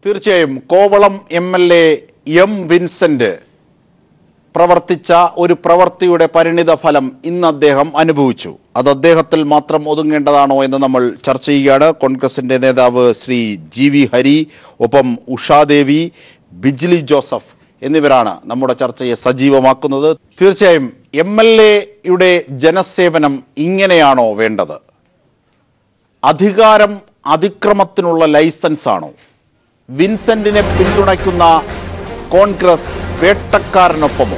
തീർച്ചയായും Kovalam MLA M Vincent പ്രവർത്തിച്ച ഒരു പ്രവൃത്തിയുടെ പരിണിത ഫലം ഇന്ന് അദ്ദേഹം അനുഭവിച്ചു. അത് അദ്ദേഹത്തിൽ മാത്രം ഒതുങ്ങേണ്ടതാണോ എന്ന് നമ്മൾ ചർച്ച ചെയ്യുകയാണ്. കോൺഗ്രസിന്റെ നേതാവ് ശ്രീ GV ഹരി, ഒപ്പം ഉഷാദേവി, ബിജ്ലി ജോസഫ് എന്നിവരാണ് നമ്മുടെ ചർച്ചയെ സജീവമാക്കുന്നത്. തീർച്ചയായും MLAയുടെ ജനസേവനം ഇങ്ങനെയാണോ വേണ്ടത്? അധികാരം അതിക്രമത്തിനുള്ള ലൈസൻസ് ആണോ? വിൻസെന്റിനെ പിന്തുണയ്ക്കുന്ന കോൺഗ്രസ് വേട്ടക്കാരനൊപ്പമോ?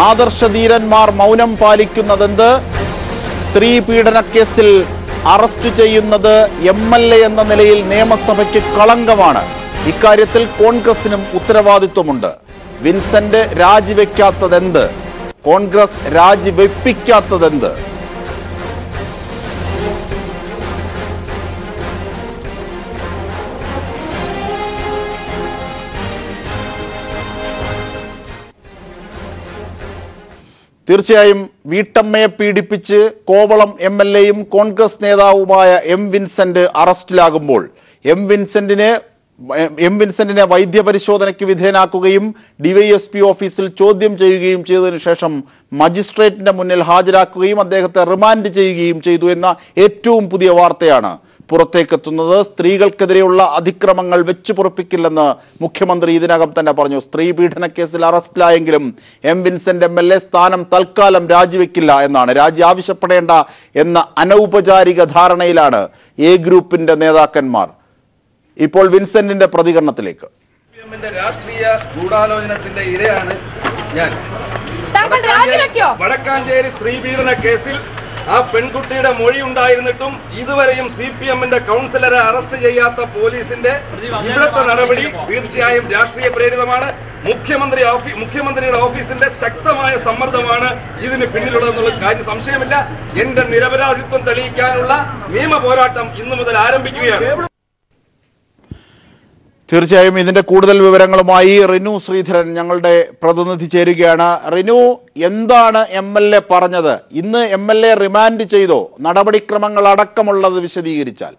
ആദർശധീരന്മാർ മൗനം പാലിക്കുന്നതെന്ത്? സ്ത്രീ പീഡന കേസിൽ അറസ്റ്റ് ചെയ്യുന്നത് MLA എന്ന നിലയിൽ നിയമസഭയ്ക്ക് കളങ്കമാണ്. ഇക്കാര്യത്തിൽ കോൺഗ്രസിനും ഉത്തരവാദിത്വമുണ്ട്. വിൻസെന്റ് രാജിവെക്കാത്തതെന്ത്? കോൺഗ്രസ് രാജിവെപ്പിക്കാത്തതെന്ത്? തീർച്ചയായും വീട്ടമ്മയെ പീഡിപ്പിച്ച് കോവളം MLAയും കോൺഗ്രസ് നേതാവുമായ എം വിൻസെന്റ് അറസ്റ്റിലാകുമ്പോൾ എം വിൻസെന്റിനെ വൈദ്യപരിശോധനയ്ക്ക് വിധേയനാക്കുകയും DYSP ഓഫീസിൽ ചോദ്യം ചെയ്യുകയും ചെയ്തതിനു ശേഷം മജിസ്ട്രേറ്റിന്റെ മുന്നിൽ ഹാജരാക്കുകയും അദ്ദേഹത്തെ റിമാൻഡ് ചെയ്യുകയും ചെയ്തു എന്ന ഏറ്റവും പുതിയ വാർത്തയാണ് പുറത്തേക്കെത്തുന്നത്. സ്ത്രീകൾക്കെതിരെയുള്ള അതിക്രമങ്ങൾ വെച്ചു പൊറുപ്പിക്കില്ലെന്ന് മുഖ്യമന്ത്രി ഇതിനകം തന്നെ പറഞ്ഞു. സ്ത്രീ പീഡന കേസിൽ അറസ്റ്റിലായെങ്കിലും എം വിൻസെന്റ് MLA സ്ഥാനം തൽക്കാലം രാജിവെക്കില്ല എന്നാണ്. രാജി ആവശ്യപ്പെടേണ്ട എന്ന അനൗപചാരിക ധാരണയിലാണ് എ ഗ്രൂപ്പിന്റെ നേതാക്കന്മാർ. ഇപ്പോൾ വിൻസെന്റിന്റെ പ്രതികരണത്തിലേക്ക്. രാഷ്ട്രീയ ഗൂഢാലോചനത്തിന്റെ ഇരയാണ് ഞാൻ. വടക്കാഞ്ചേരി സ്ത്രീ പീഡന കേസിൽ ആ പെൺകുട്ടിയുടെ മൊഴി ഉണ്ടായിരുന്നിട്ടും ഇതുവരെയും CPMന്റെ കൗൺസിലറെ അറസ്റ്റ് ചെയ്യാത്ത പോലീസിന്റെ ഇവിടുത്തെ നടപടി തീർച്ചയായും രാഷ്ട്രീയ പ്രേരിതമാണ്. മുഖ്യമന്ത്രിയുടെ ഓഫീസിന്റെ ശക്തമായ സമ്മർദ്ദമാണ് ഇതിന് പിന്നിലുള്ളതെന്നുള്ള കാര്യം സംശയമില്ല. എന്റെ നിരപരാധിത്വം തെളിയിക്കാനുള്ള നിയമ പോരാട്ടം ഇന്നു മുതൽ ആരംഭിക്കുകയാണ്. തീർച്ചയായും ഇതിന്റെ കൂടുതൽ വിവരങ്ങളുമായി റിനു ശ്രീധരൻ ഞങ്ങളുടെ പ്രതിനിധി ചേരുകയാണ്. റിനു, എന്താണ് MLA പറഞ്ഞത്? ഇന്ന് MLA റിമാൻഡ് ചെയ്തോ? നടപടിക്രമങ്ങൾ അടക്കമുള്ളത് വിശദീകരിച്ചാൽ.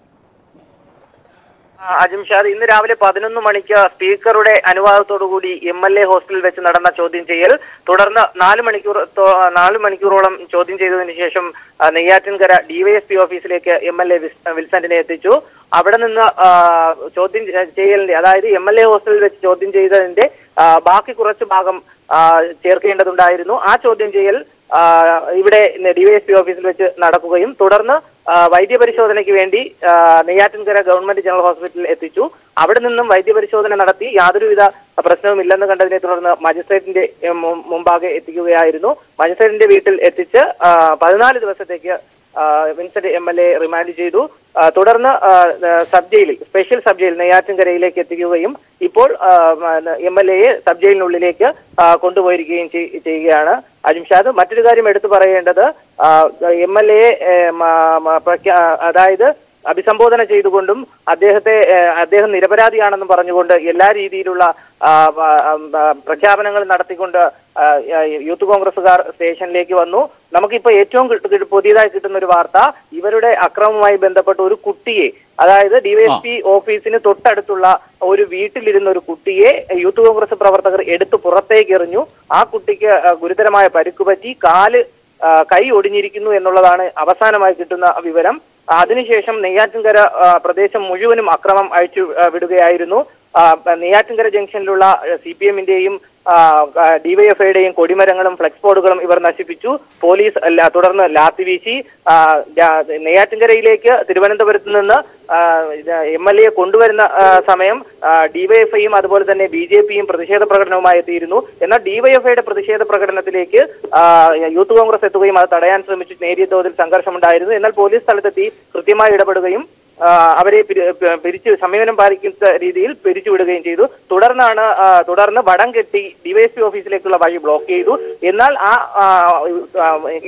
അജിംഷാദ്, ഇന്ന് രാവിലെ 11 മണിക്ക് സ്പീക്കറുടെ അനുവാദത്തോടുകൂടി MLA ഹോസ്റ്റലിൽ വെച്ച് നടന്ന ചോദ്യം ചെയ്യൽ തുടർന്ന് 4 മണിക്കൂറോളം ചോദ്യം ചെയ്തതിനു ശേഷം നെയ്യാറ്റിൻകര DYSP ഓഫീസിലേക്ക് MLA വിൻസെന്റിനെ എത്തിച്ചു. അവിടെ നിന്ന് ചോദ്യം ചെയ്യലിന്റെ, അതായത് MLA ഹോസ്റ്റലിൽ വെച്ച് ചോദ്യം ചെയ്തതിന്റെ ബാക്കി കുറച്ച് ഭാഗം ചേർക്കേണ്ടതുണ്ടായിരുന്നു. ആ ചോദ്യം ചെയ്യൽ ഇവിടെ DYSP ഓഫീസിൽ വെച്ച് നടക്കുകയും തുടർന്ന് വൈദ്യപരിശോധനയ്ക്ക് വേണ്ടി നെയ്യാറ്റിൻകര ഗവൺമെന്റ് ജനറൽ ഹോസ്പിറ്റലിൽ എത്തിച്ചു. അവിടെ നിന്നും വൈദ്യപരിശോധന നടത്തി യാതൊരുവിധ പ്രശ്നവും ഇല്ലെന്ന് കണ്ടതിനെ തുടർന്ന് മജിസ്ട്രേറ്റിന്റെ മുമ്പാകെ എത്തിക്കുകയായിരുന്നു. മജിസ്ട്രേറ്റിന്റെ വീട്ടിൽ എത്തിച്ച് 14 ദിവസത്തേക്ക് വിൻസെന്റ് MLA റിമാൻഡ് ചെയ്തു. തുടർന്ന് സബ് ജയിലിൽ, സ്പെഷ്യൽ സബ് ജയിൽ നെയ്യാറ്റിൻകരയിലേക്ക് എത്തിക്കുകയും ഇപ്പോൾ MLAയെ സബ് ജയിലിനുള്ളിലേക്ക് കൊണ്ടുപോയിരിക്കുകയും ചെയ്യുകയാണ്. അജിംഷാദ്, മറ്റൊരു കാര്യം എടുത്തു പറയേണ്ടത്, MLAയെ അതായത് അഭിസംബോധന ചെയ്തുകൊണ്ടും അദ്ദേഹം നിരപരാധിയാണെന്നും പറഞ്ഞുകൊണ്ട് എല്ലാ രീതിയിലുള്ള പ്രഖ്യാപനങ്ങൾ നടത്തിക്കൊണ്ട് യൂത്ത് കോൺഗ്രസുകാർ സ്റ്റേഷനിലേക്ക് വന്നു. നമുക്കിപ്പോ ഏറ്റവും പുതിയതായി കിട്ടുന്ന ഒരു വാർത്ത, ഇവരുടെ അക്രമവുമായി ബന്ധപ്പെട്ട ഒരു കുട്ടിയെ, അതായത് DYSP ഓഫീസിന് തൊട്ടടുത്തുള്ള ഒരു വീട്ടിലിരുന്ന ഒരു കുട്ടിയെ യൂത്ത് കോൺഗ്രസ് പ്രവർത്തകർ എടുത്തു പുറത്തേക്ക് എറിഞ്ഞു. ആ കുട്ടിക്ക് ഗുരുതരമായ പരിക്ക് പറ്റി, കൈ ഒടിഞ്ഞിരിക്കുന്നു എന്നുള്ളതാണ് അവസാനമായി കിട്ടുന്ന വിവരം. അതിനുശേഷം നെയ്യാറ്റിൻകര പ്രദേശം മുഴുവനും അക്രമം അയച്ചു വിടുകയായിരുന്നു. നെയ്യാറ്റിൻകര ജംഗ്ഷനിലുള്ള CPMന്റെയും DYFIയുടെയും കൊടിമരങ്ങളും ഫ്ലെക്സ് ബോർഡുകളും ഇവർ നശിപ്പിച്ചു. പോലീസ് തുടർന്ന് ലാത്തി വീശി. നെയ്യാറ്റിൻകരയിലേക്ക് തിരുവനന്തപുരത്ത് നിന്ന് MLAയെ കൊണ്ടുവരുന്ന സമയം DYFIയും അതുപോലെ തന്നെ BJPയും പ്രതിഷേധ പ്രകടനവുമായി എത്തിയിരുന്നു. എന്നാൽ DYFIയുടെ പ്രതിഷേധ പ്രകടനത്തിലേക്ക് യൂത്ത് കോൺഗ്രസ് എത്തുകയും അത് തടയാൻ ശ്രമിച്ചു. നേരിയ തോതിൽ സംഘർഷമുണ്ടായിരുന്നു. എന്നാൽ പോലീസ് സ്ഥലത്തെത്തി കൃത്യമായി ഇടപെടുകയും അവരെ സമീപനം പാലിക്കുന്ന രീതിയിൽ പിരിച്ചുവിടുകയും ചെയ്തു. തുടർന്ന് വടം കെട്ടി ഡിവൈഎസ്പി ഓഫീസിലേക്കുള്ള വഴി ബ്ലോക്ക് ചെയ്തു. എന്നാൽ ആ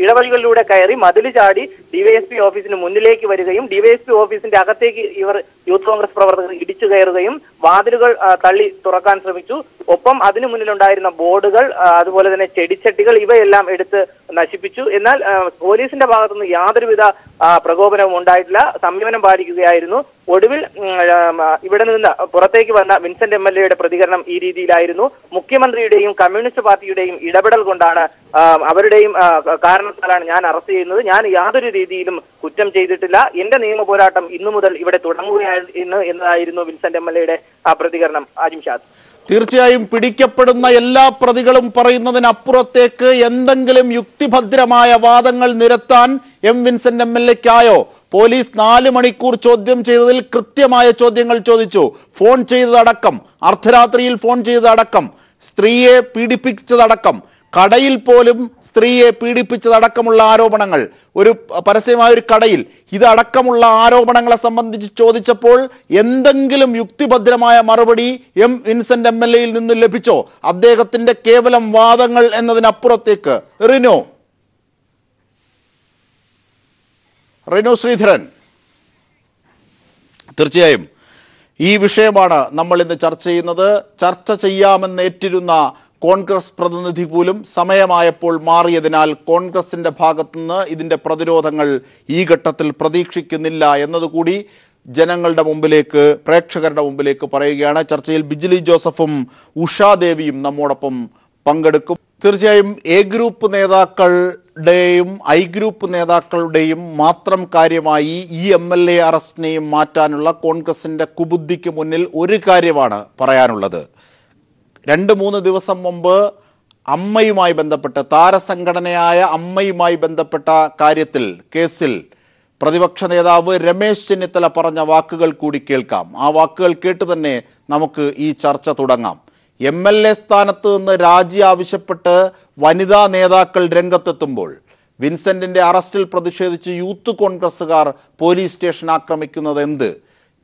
ഇടവഴികളിലൂടെ കയറി മതിൽ ചാടി ഡിവൈഎസ്പി ഓഫീസിന് മുന്നിലേക്ക് വരികയും ഡിവൈഎസ്പി ഓഫീസിന്റെ അകത്തേക്ക് ഇവർ യൂത്ത് കോൺഗ്രസ് പ്രവർത്തകർ ഇടിച്ചു കയറുകയും വാതിലുകൾ തള്ളി തുറക്കാൻ ശ്രമിച്ചു. ഒപ്പം അതിനു മുന്നിലുണ്ടായിരുന്ന ബോർഡുകൾ, അതുപോലെ തന്നെ ചെടിച്ചട്ടികൾ ഇവയെല്ലാം എടുത്ത് നശിപ്പിച്ചു. എന്നാൽ പോലീസിന്റെ ഭാഗത്തുനിന്ന് യാതൊരുവിധ പ്രകോപനവും ഉണ്ടായിട്ടില്ല. സംയമനം പാലിക്കുകയായിരുന്നു. ഒടുവിൽ ഇവിടെ നിന്ന് പുറത്തേക്ക് വന്ന വിൻസെന്റ് MLAയുടെ പ്രതികരണം ഈ രീതിയിലായിരുന്നു. മുഖ്യമന്ത്രിയുടെയും കമ്മ്യൂണിസ്റ്റ് പാർട്ടിയുടെയും ഇടപെടൽ കൊണ്ടാണ്, അവരുടെയും കാരണത്താലാണ് ഞാൻ അറസ്റ്റ് ചെയ്യുന്നത്. ഞാൻ യാതൊരു രീതിയിലും കുറ്റം ചെയ്തിട്ടില്ല. എന്റെ നിയമ പോരാട്ടം ഇന്നു മുതൽ ഇവിടെ തുടങ്ങുകയായിരുന്നു എന്നതായിരുന്നു വിൻസെന്റ് MLAയുടെ പ്രതികരണം. ആജിംഷാദ്, തീർച്ചയായും പിടിക്കപ്പെടുന്ന എല്ലാ പ്രതികളും പറയുന്നതിനപ്പുറത്തേക്ക് എന്തെങ്കിലും യുക്തിഭദ്രമായ വാദങ്ങൾ നിരത്താൻ വിൻസെന്റ് MLAക്കായോ? പോലീസ് 4 മണിക്കൂർ ചോദ്യം ചെയ്തതിൽ കൃത്യമായ ചോദ്യങ്ങൾ ചോദിച്ചു. ഫോൺ ചെയ്തതടക്കം, അർദ്ധരാത്രിയിൽ ഫോൺ ചെയ്തതടക്കം, സ്ത്രീയെ പീഡിപ്പിച്ചതടക്കം, കടയിൽ പോലും സ്ത്രീയെ പീഡിപ്പിച്ചതടക്കമുള്ള ആരോപണങ്ങൾ, ഒരു പരസ്യമായ ഒരു കടയിൽ, ഇതടക്കമുള്ള ആരോപണങ്ങളെ സംബന്ധിച്ച് ചോദിച്ചപ്പോൾ എന്തെങ്കിലും യുക്തിഭദ്രമായ മറുപടി വിൻസെന്റ് MLAയിൽ നിന്ന് ലഭിച്ചോ? അദ്ദേഹത്തിന്റെ കേവലം വാദങ്ങൾ എന്നതിനപ്പുറത്തേക്ക്. റിനു ശ്രീധരൻ, തീർച്ചയായും ഈ വിഷയമാണ് നമ്മൾ ഇന്ന് ചർച്ച ചെയ്യുന്നത്. ചർച്ച ചെയ്യാമെന്നേറ്റിരുന്ന കോൺഗ്രസ് പ്രതിനിധി പോലും സമയമായപ്പോൾ മാറിയതിനാൽ കോൺഗ്രസിന്റെ ഭാഗത്തുനിന്ന് ഇതിന്റെ പ്രതിരോധങ്ങൾ ഈ ഘട്ടത്തിൽ പ്രതീക്ഷിക്കുന്നില്ല എന്നതുകൂടി ജനങ്ങളുടെ മുമ്പിലേക്ക്, പ്രേക്ഷകരുടെ മുമ്പിലേക്ക് പറയുകയാണ്. ചർച്ചയിൽ ബിജിലി ജോസഫും ഉഷാദേവിയും നമ്മോടൊപ്പം പങ്കെടുക്കും. തീർച്ചയായും എ ഗ്രൂപ്പ് നേതാക്കളുടെയും ഐ ഗ്രൂപ്പ് നേതാക്കളുടെയും മാത്രം കാര്യമായി ഈ MLA അറസ്റ്റിനെയും മാറ്റാനുള്ള കോൺഗ്രസിന്റെ കുബുദ്ധിക്ക് മുന്നിൽ ഒരു കാര്യമാണ് പറയാനുള്ളത്. 2-3 ദിവസം മുമ്പ് അമ്മയുമായി ബന്ധപ്പെട്ട്, താരസംഘടനയായ അമ്മയുമായി ബന്ധപ്പെട്ട കേസിൽ പ്രതിപക്ഷ നേതാവ് രമേശ് ചെന്നിത്തല പറഞ്ഞ വാക്കുകൾ കൂടി കേൾക്കാം. ആ വാക്കുകൾ കേട്ട് തന്നെ നമുക്ക് ഈ ചർച്ച തുടങ്ങാം. MLA സ്ഥാനത്ത് നിന്ന് രാജി ആവശ്യപ്പെട്ട് വനിതാ നേതാക്കൾ രംഗത്തെത്തുമ്പോൾ വിൻസെന്റിന്റെ അറസ്റ്റിൽ പ്രതിഷേധിച്ച് യൂത്ത് കോൺഗ്രസുകാർ പോലീസ് സ്റ്റേഷൻ ആക്രമിക്കുന്നത് എന്ത്?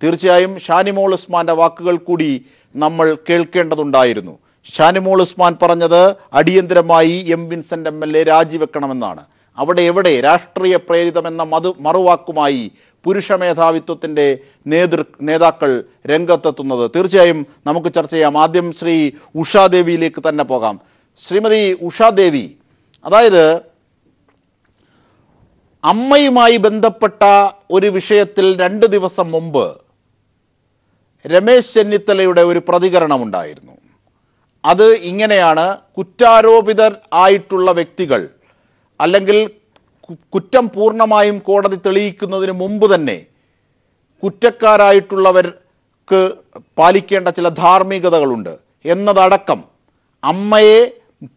തീർച്ചയായും ഷാനിമോൾ ഉസ്മാന്റെ വാക്കുകൾ കൂടി നമ്മൾ കേൾക്കേണ്ടതുണ്ടായിരുന്നു. ഷാനിമോൾ ഉസ്മാൻ പറഞ്ഞത് അടിയന്തരമായി വിൻസെന്റ് MLA രാജിവെക്കണമെന്നാണ്. അവിടെ എവിടെ രാഷ്ട്രീയ പ്രേരിതമെന്ന മറുവാക്കുമായി പുരുഷ മേധാവിത്വത്തിൻ്റെ നേതാക്കൾ രംഗത്തെത്തുന്നത്? തീർച്ചയായും നമുക്ക് ചർച്ച ചെയ്യാം. ആദ്യം ശ്രീ ഉഷാദേവിയിലേക്ക് തന്നെ പോകാം. ശ്രീമതി ഉഷാദേവി, അതായത് അമ്മയുമായി ബന്ധപ്പെട്ട ഒരു വിഷയത്തിൽ 2 ദിവസം മുമ്പ് രമേശ് ചെന്നിത്തലയുടെ ഒരു പ്രതികരണമുണ്ടായിരുന്നു. അത് ഇങ്ങനെയാണ്: കുറ്റാരോപിതർ ആയിട്ടുള്ള വ്യക്തികൾ, അല്ലെങ്കിൽ കുറ്റം പൂർണ്ണമായും കോടതി തെളിയിക്കുന്നതിന് മുമ്പ് തന്നെ കുറ്റക്കാരായിട്ടുള്ളവർക്ക് പാലിക്കേണ്ട ചില ധാർമ്മികതകളുണ്ട് എന്നതടക്കം, അമ്മയെ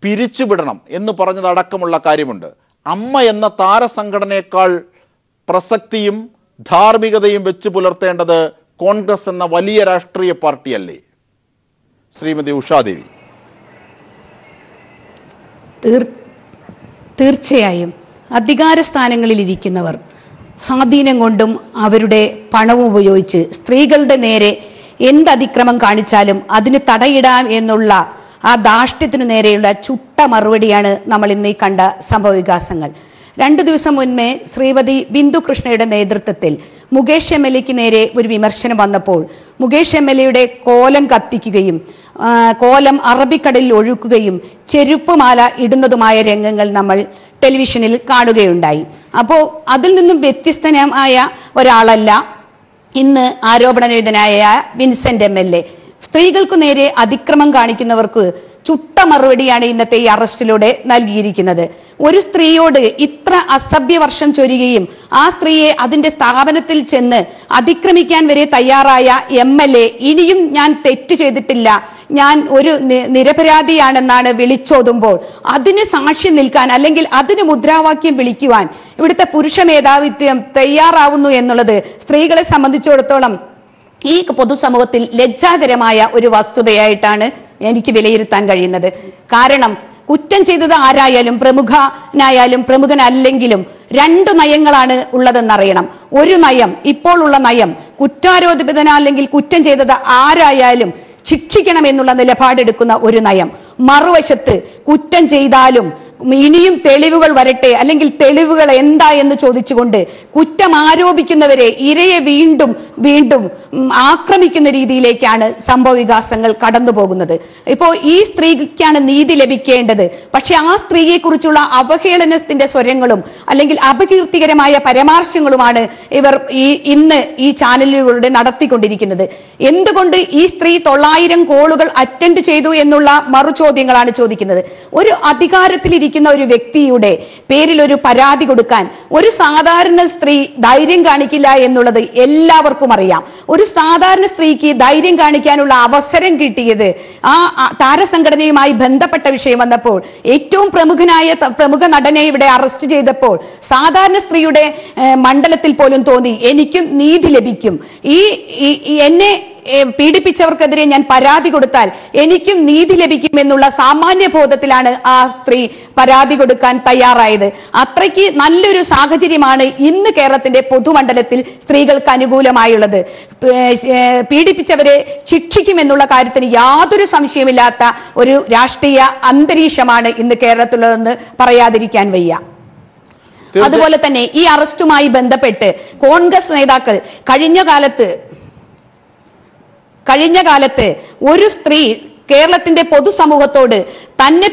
പിരിച്ചുവിടണം എന്ന് പറഞ്ഞതടക്കമുള്ള കാര്യമുണ്ട്. അമ്മ എന്ന താരസംഘടനയേക്കാൾ പ്രസക്തിയും ധാർമ്മികതയും വെച്ച് പുലർത്തേണ്ടത് കോൺഗ്രസ് എന്ന വലിയ രാഷ്ട്രീയ പാർട്ടിയല്ലേ? ശ്രീമതി ഉഷാദേവി. തീർച്ചയായും അധികാര സ്ഥാനങ്ങളിലിരിക്കുന്നവർ സ്വാധീനം കൊണ്ടും അവരുടെ പണവും ഉപയോഗിച്ച് സ്ത്രീകളുടെ നേരെ എന്ത് അതിക്രമം കാണിച്ചാലും അതിന് തടയിടാം എന്നുള്ള ആ ധാർഷ്ട്യത്തിനു നേരെയുള്ള ചുട്ട മറുപടിയാണ് നമ്മൾ ഇന്ന് ഈ കണ്ട സംഭവവികാസങ്ങൾ. 2 ദിവസം മുൻപേ ശ്രീമതി ബിന്ദു കൃഷ്ണയുടെ നേതൃത്വത്തിൽ മുകേഷ് MLAക്ക് നേരെ ഒരു വിമർശനം വന്നപ്പോൾ മുകേഷ് MLAയുടെ കോലം കത്തിക്കുകയും കോലം അറബിക്കടലിൽ ഒഴുക്കുകയും ചെരുപ്പുമാല ഇടുന്നതുമായ രംഗങ്ങൾ നമ്മൾ ടെലിവിഷനിൽ കാണുകയുണ്ടായി. അപ്പോൾ അതിൽ നിന്നും വ്യത്യസ്തമായ ഒരാളല്ല ഇന്ന് ആരോപണവിധേയനായ വിൻസെന്റ് MLA. സ്ത്രീകൾക്കു നേരെ അതിക്രമം കാണിക്കുന്നവർക്ക് ചുട്ട മറുപടിയാണ് ഇന്നത്തെ ഈ അറസ്റ്റിലൂടെ നൽകിയിരിക്കുന്നത്. ഒരു സ്ത്രീയോട് ഇത്ര അസഭ്യവർഷം ചൊരിയുകയും ആ സ്ത്രീയെ അതിന്റെ സ്ഥാപനത്തിൽ ചെന്ന് അതിക്രമിക്കാൻ വരെ തയ്യാറായ MLA ഇനിയും ഞാൻ തെറ്റ് ചെയ്തിട്ടില്ല, ഞാൻ ഒരു നിരപരാധിയാണെന്നാണ് വിളിച്ചോതുമ്പോൾ അതിന് സാക്ഷി നിൽക്കാൻ, അല്ലെങ്കിൽ അതിന് മുദ്രാവാക്യം വിളിക്കുവാൻ ഇവിടുത്തെ പുരുഷ മേധാവിത്വം തയ്യാറാവുന്നു എന്നുള്ളത് സ്ത്രീകളെ സംബന്ധിച്ചിടത്തോളം ഈ പൊതുസമൂഹത്തിൽ ലജ്ജാകരമായ ഒരു വസ്തുതയായിട്ടാണ് എനിക്ക് വിലയിരുത്താൻ കഴിയുന്നത്. കാരണം കുറ്റം ചെയ്തത് ആരായാലും പ്രമുഖനായാലും പ്രമുഖനല്ലെങ്കിലും 2 നയങ്ങളാണ് ഉള്ളതെന്നറിയണം. ഒരു നയം, ഇപ്പോൾ ഉള്ള നയം, കുറ്റാരോപിതനല്ലെങ്കിൽ കുറ്റം ചെയ്തത് ആരായാലും ശിക്ഷിക്കണമെന്നുള്ള നിലപാടെടുക്കുന്ന ഒരു നയം. മറുവശത്ത് കുറ്റം ചെയ്താലും ഇനിയും തെളിവുകൾ വരട്ടെ, അല്ലെങ്കിൽ തെളിവുകൾ എന്താ എന്ന് ചോദിച്ചുകൊണ്ട് കുറ്റം ആരോപിക്കുന്നവരെ, ഇരയെ വീണ്ടും വീണ്ടും ആക്രമിക്കുന്ന രീതിയിലേക്കാണ് സംഭവ വികാസങ്ങൾ കടന്നു പോകുന്നത്. ഇപ്പോൾ ഈ സ്ത്രീക്കാണ് നീതി ലഭിക്കേണ്ടത്. പക്ഷെ ആ സ്ത്രീയെ കുറിച്ചുള്ള അവഹേളനത്തിന്റെ സ്വരങ്ങളും അല്ലെങ്കിൽ അപകീർത്തികരമായ പരാമർശങ്ങളുമാണ് ഇവർ ഇന്ന് ഈ ചാനലിലൂടെ നടത്തിക്കൊണ്ടിരിക്കുന്നത്. എന്തുകൊണ്ട് ഈ സ്ത്രീ 900 കോളുകൾ അറ്റൻഡ് ചെയ്തു എന്നുള്ള മറുചോദ്യങ്ങളാണ് ചോദിക്കുന്നത്. ഒരു അധികാരത്തിലിരിക്കുന്ന ഒരു വ്യക്തിയുടെ പേരിൽ ഒരു പരാതി കൊടുക്കാൻ ഒരു സാധാരണ സ്ത്രീ ധൈര്യം കാണിക്കില്ല എന്നുള്ളത് എല്ലാവർക്കും അറിയാം. ഒരു സാധാരണ സ്ത്രീക്ക് ധൈര്യം കാണിക്കാനുള്ള അവസരം കിട്ടിയത് ആ താരസംഘടനയുമായി ബന്ധപ്പെട്ട വിഷയം വന്നപ്പോൾ, ഏറ്റവും പ്രമുഖ നടനെ ഇവിടെ അറസ്റ്റ് ചെയ്തപ്പോൾ സാധാരണ സ്ത്രീയുടെ മണ്ഡലത്തിൽ പോലും തോന്നി എനിക്കും നീതി ലഭിക്കും, എന്നെ പീഡിപ്പിച്ചവർക്കെതിരെ ഞാൻ പരാതി കൊടുത്താൽ എനിക്കും നീതി ലഭിക്കും എന്നുള്ള സാമാന്യ ബോധത്തിലാണ് ആ സ്ത്രീ പരാതി കൊടുക്കാൻ തയ്യാറായത്. അത്രയ്ക്ക് നല്ലൊരു സാഹചര്യമാണ് ഇന്ന് കേരളത്തിന്റെ പൊതുമണ്ഡലത്തിൽ സ്ത്രീകൾക്ക് അനുകൂലമായുള്ളത്. പീഡിപ്പിച്ചവരെ ശിക്ഷിക്കുമെന്നുള്ള കാര്യത്തിന് യാതൊരു സംശയമില്ലാത്ത ഒരു രാഷ്ട്രീയ അന്തരീക്ഷമാണ് ഇന്ന് കേരളത്തിലുള്ളതെന്ന് പറയാതിരിക്കാൻ വയ്യ. അതുപോലെ തന്നെ ഈ അറസ്റ്റുമായി ബന്ധപ്പെട്ട് കോൺഗ്രസ് നേതാക്കൾ കഴിഞ്ഞ കാലത്ത് ഒരു സ്ത്രീ കേരളത്തിന്റെ പൊതുസമൂഹത്തോട് തന്നെ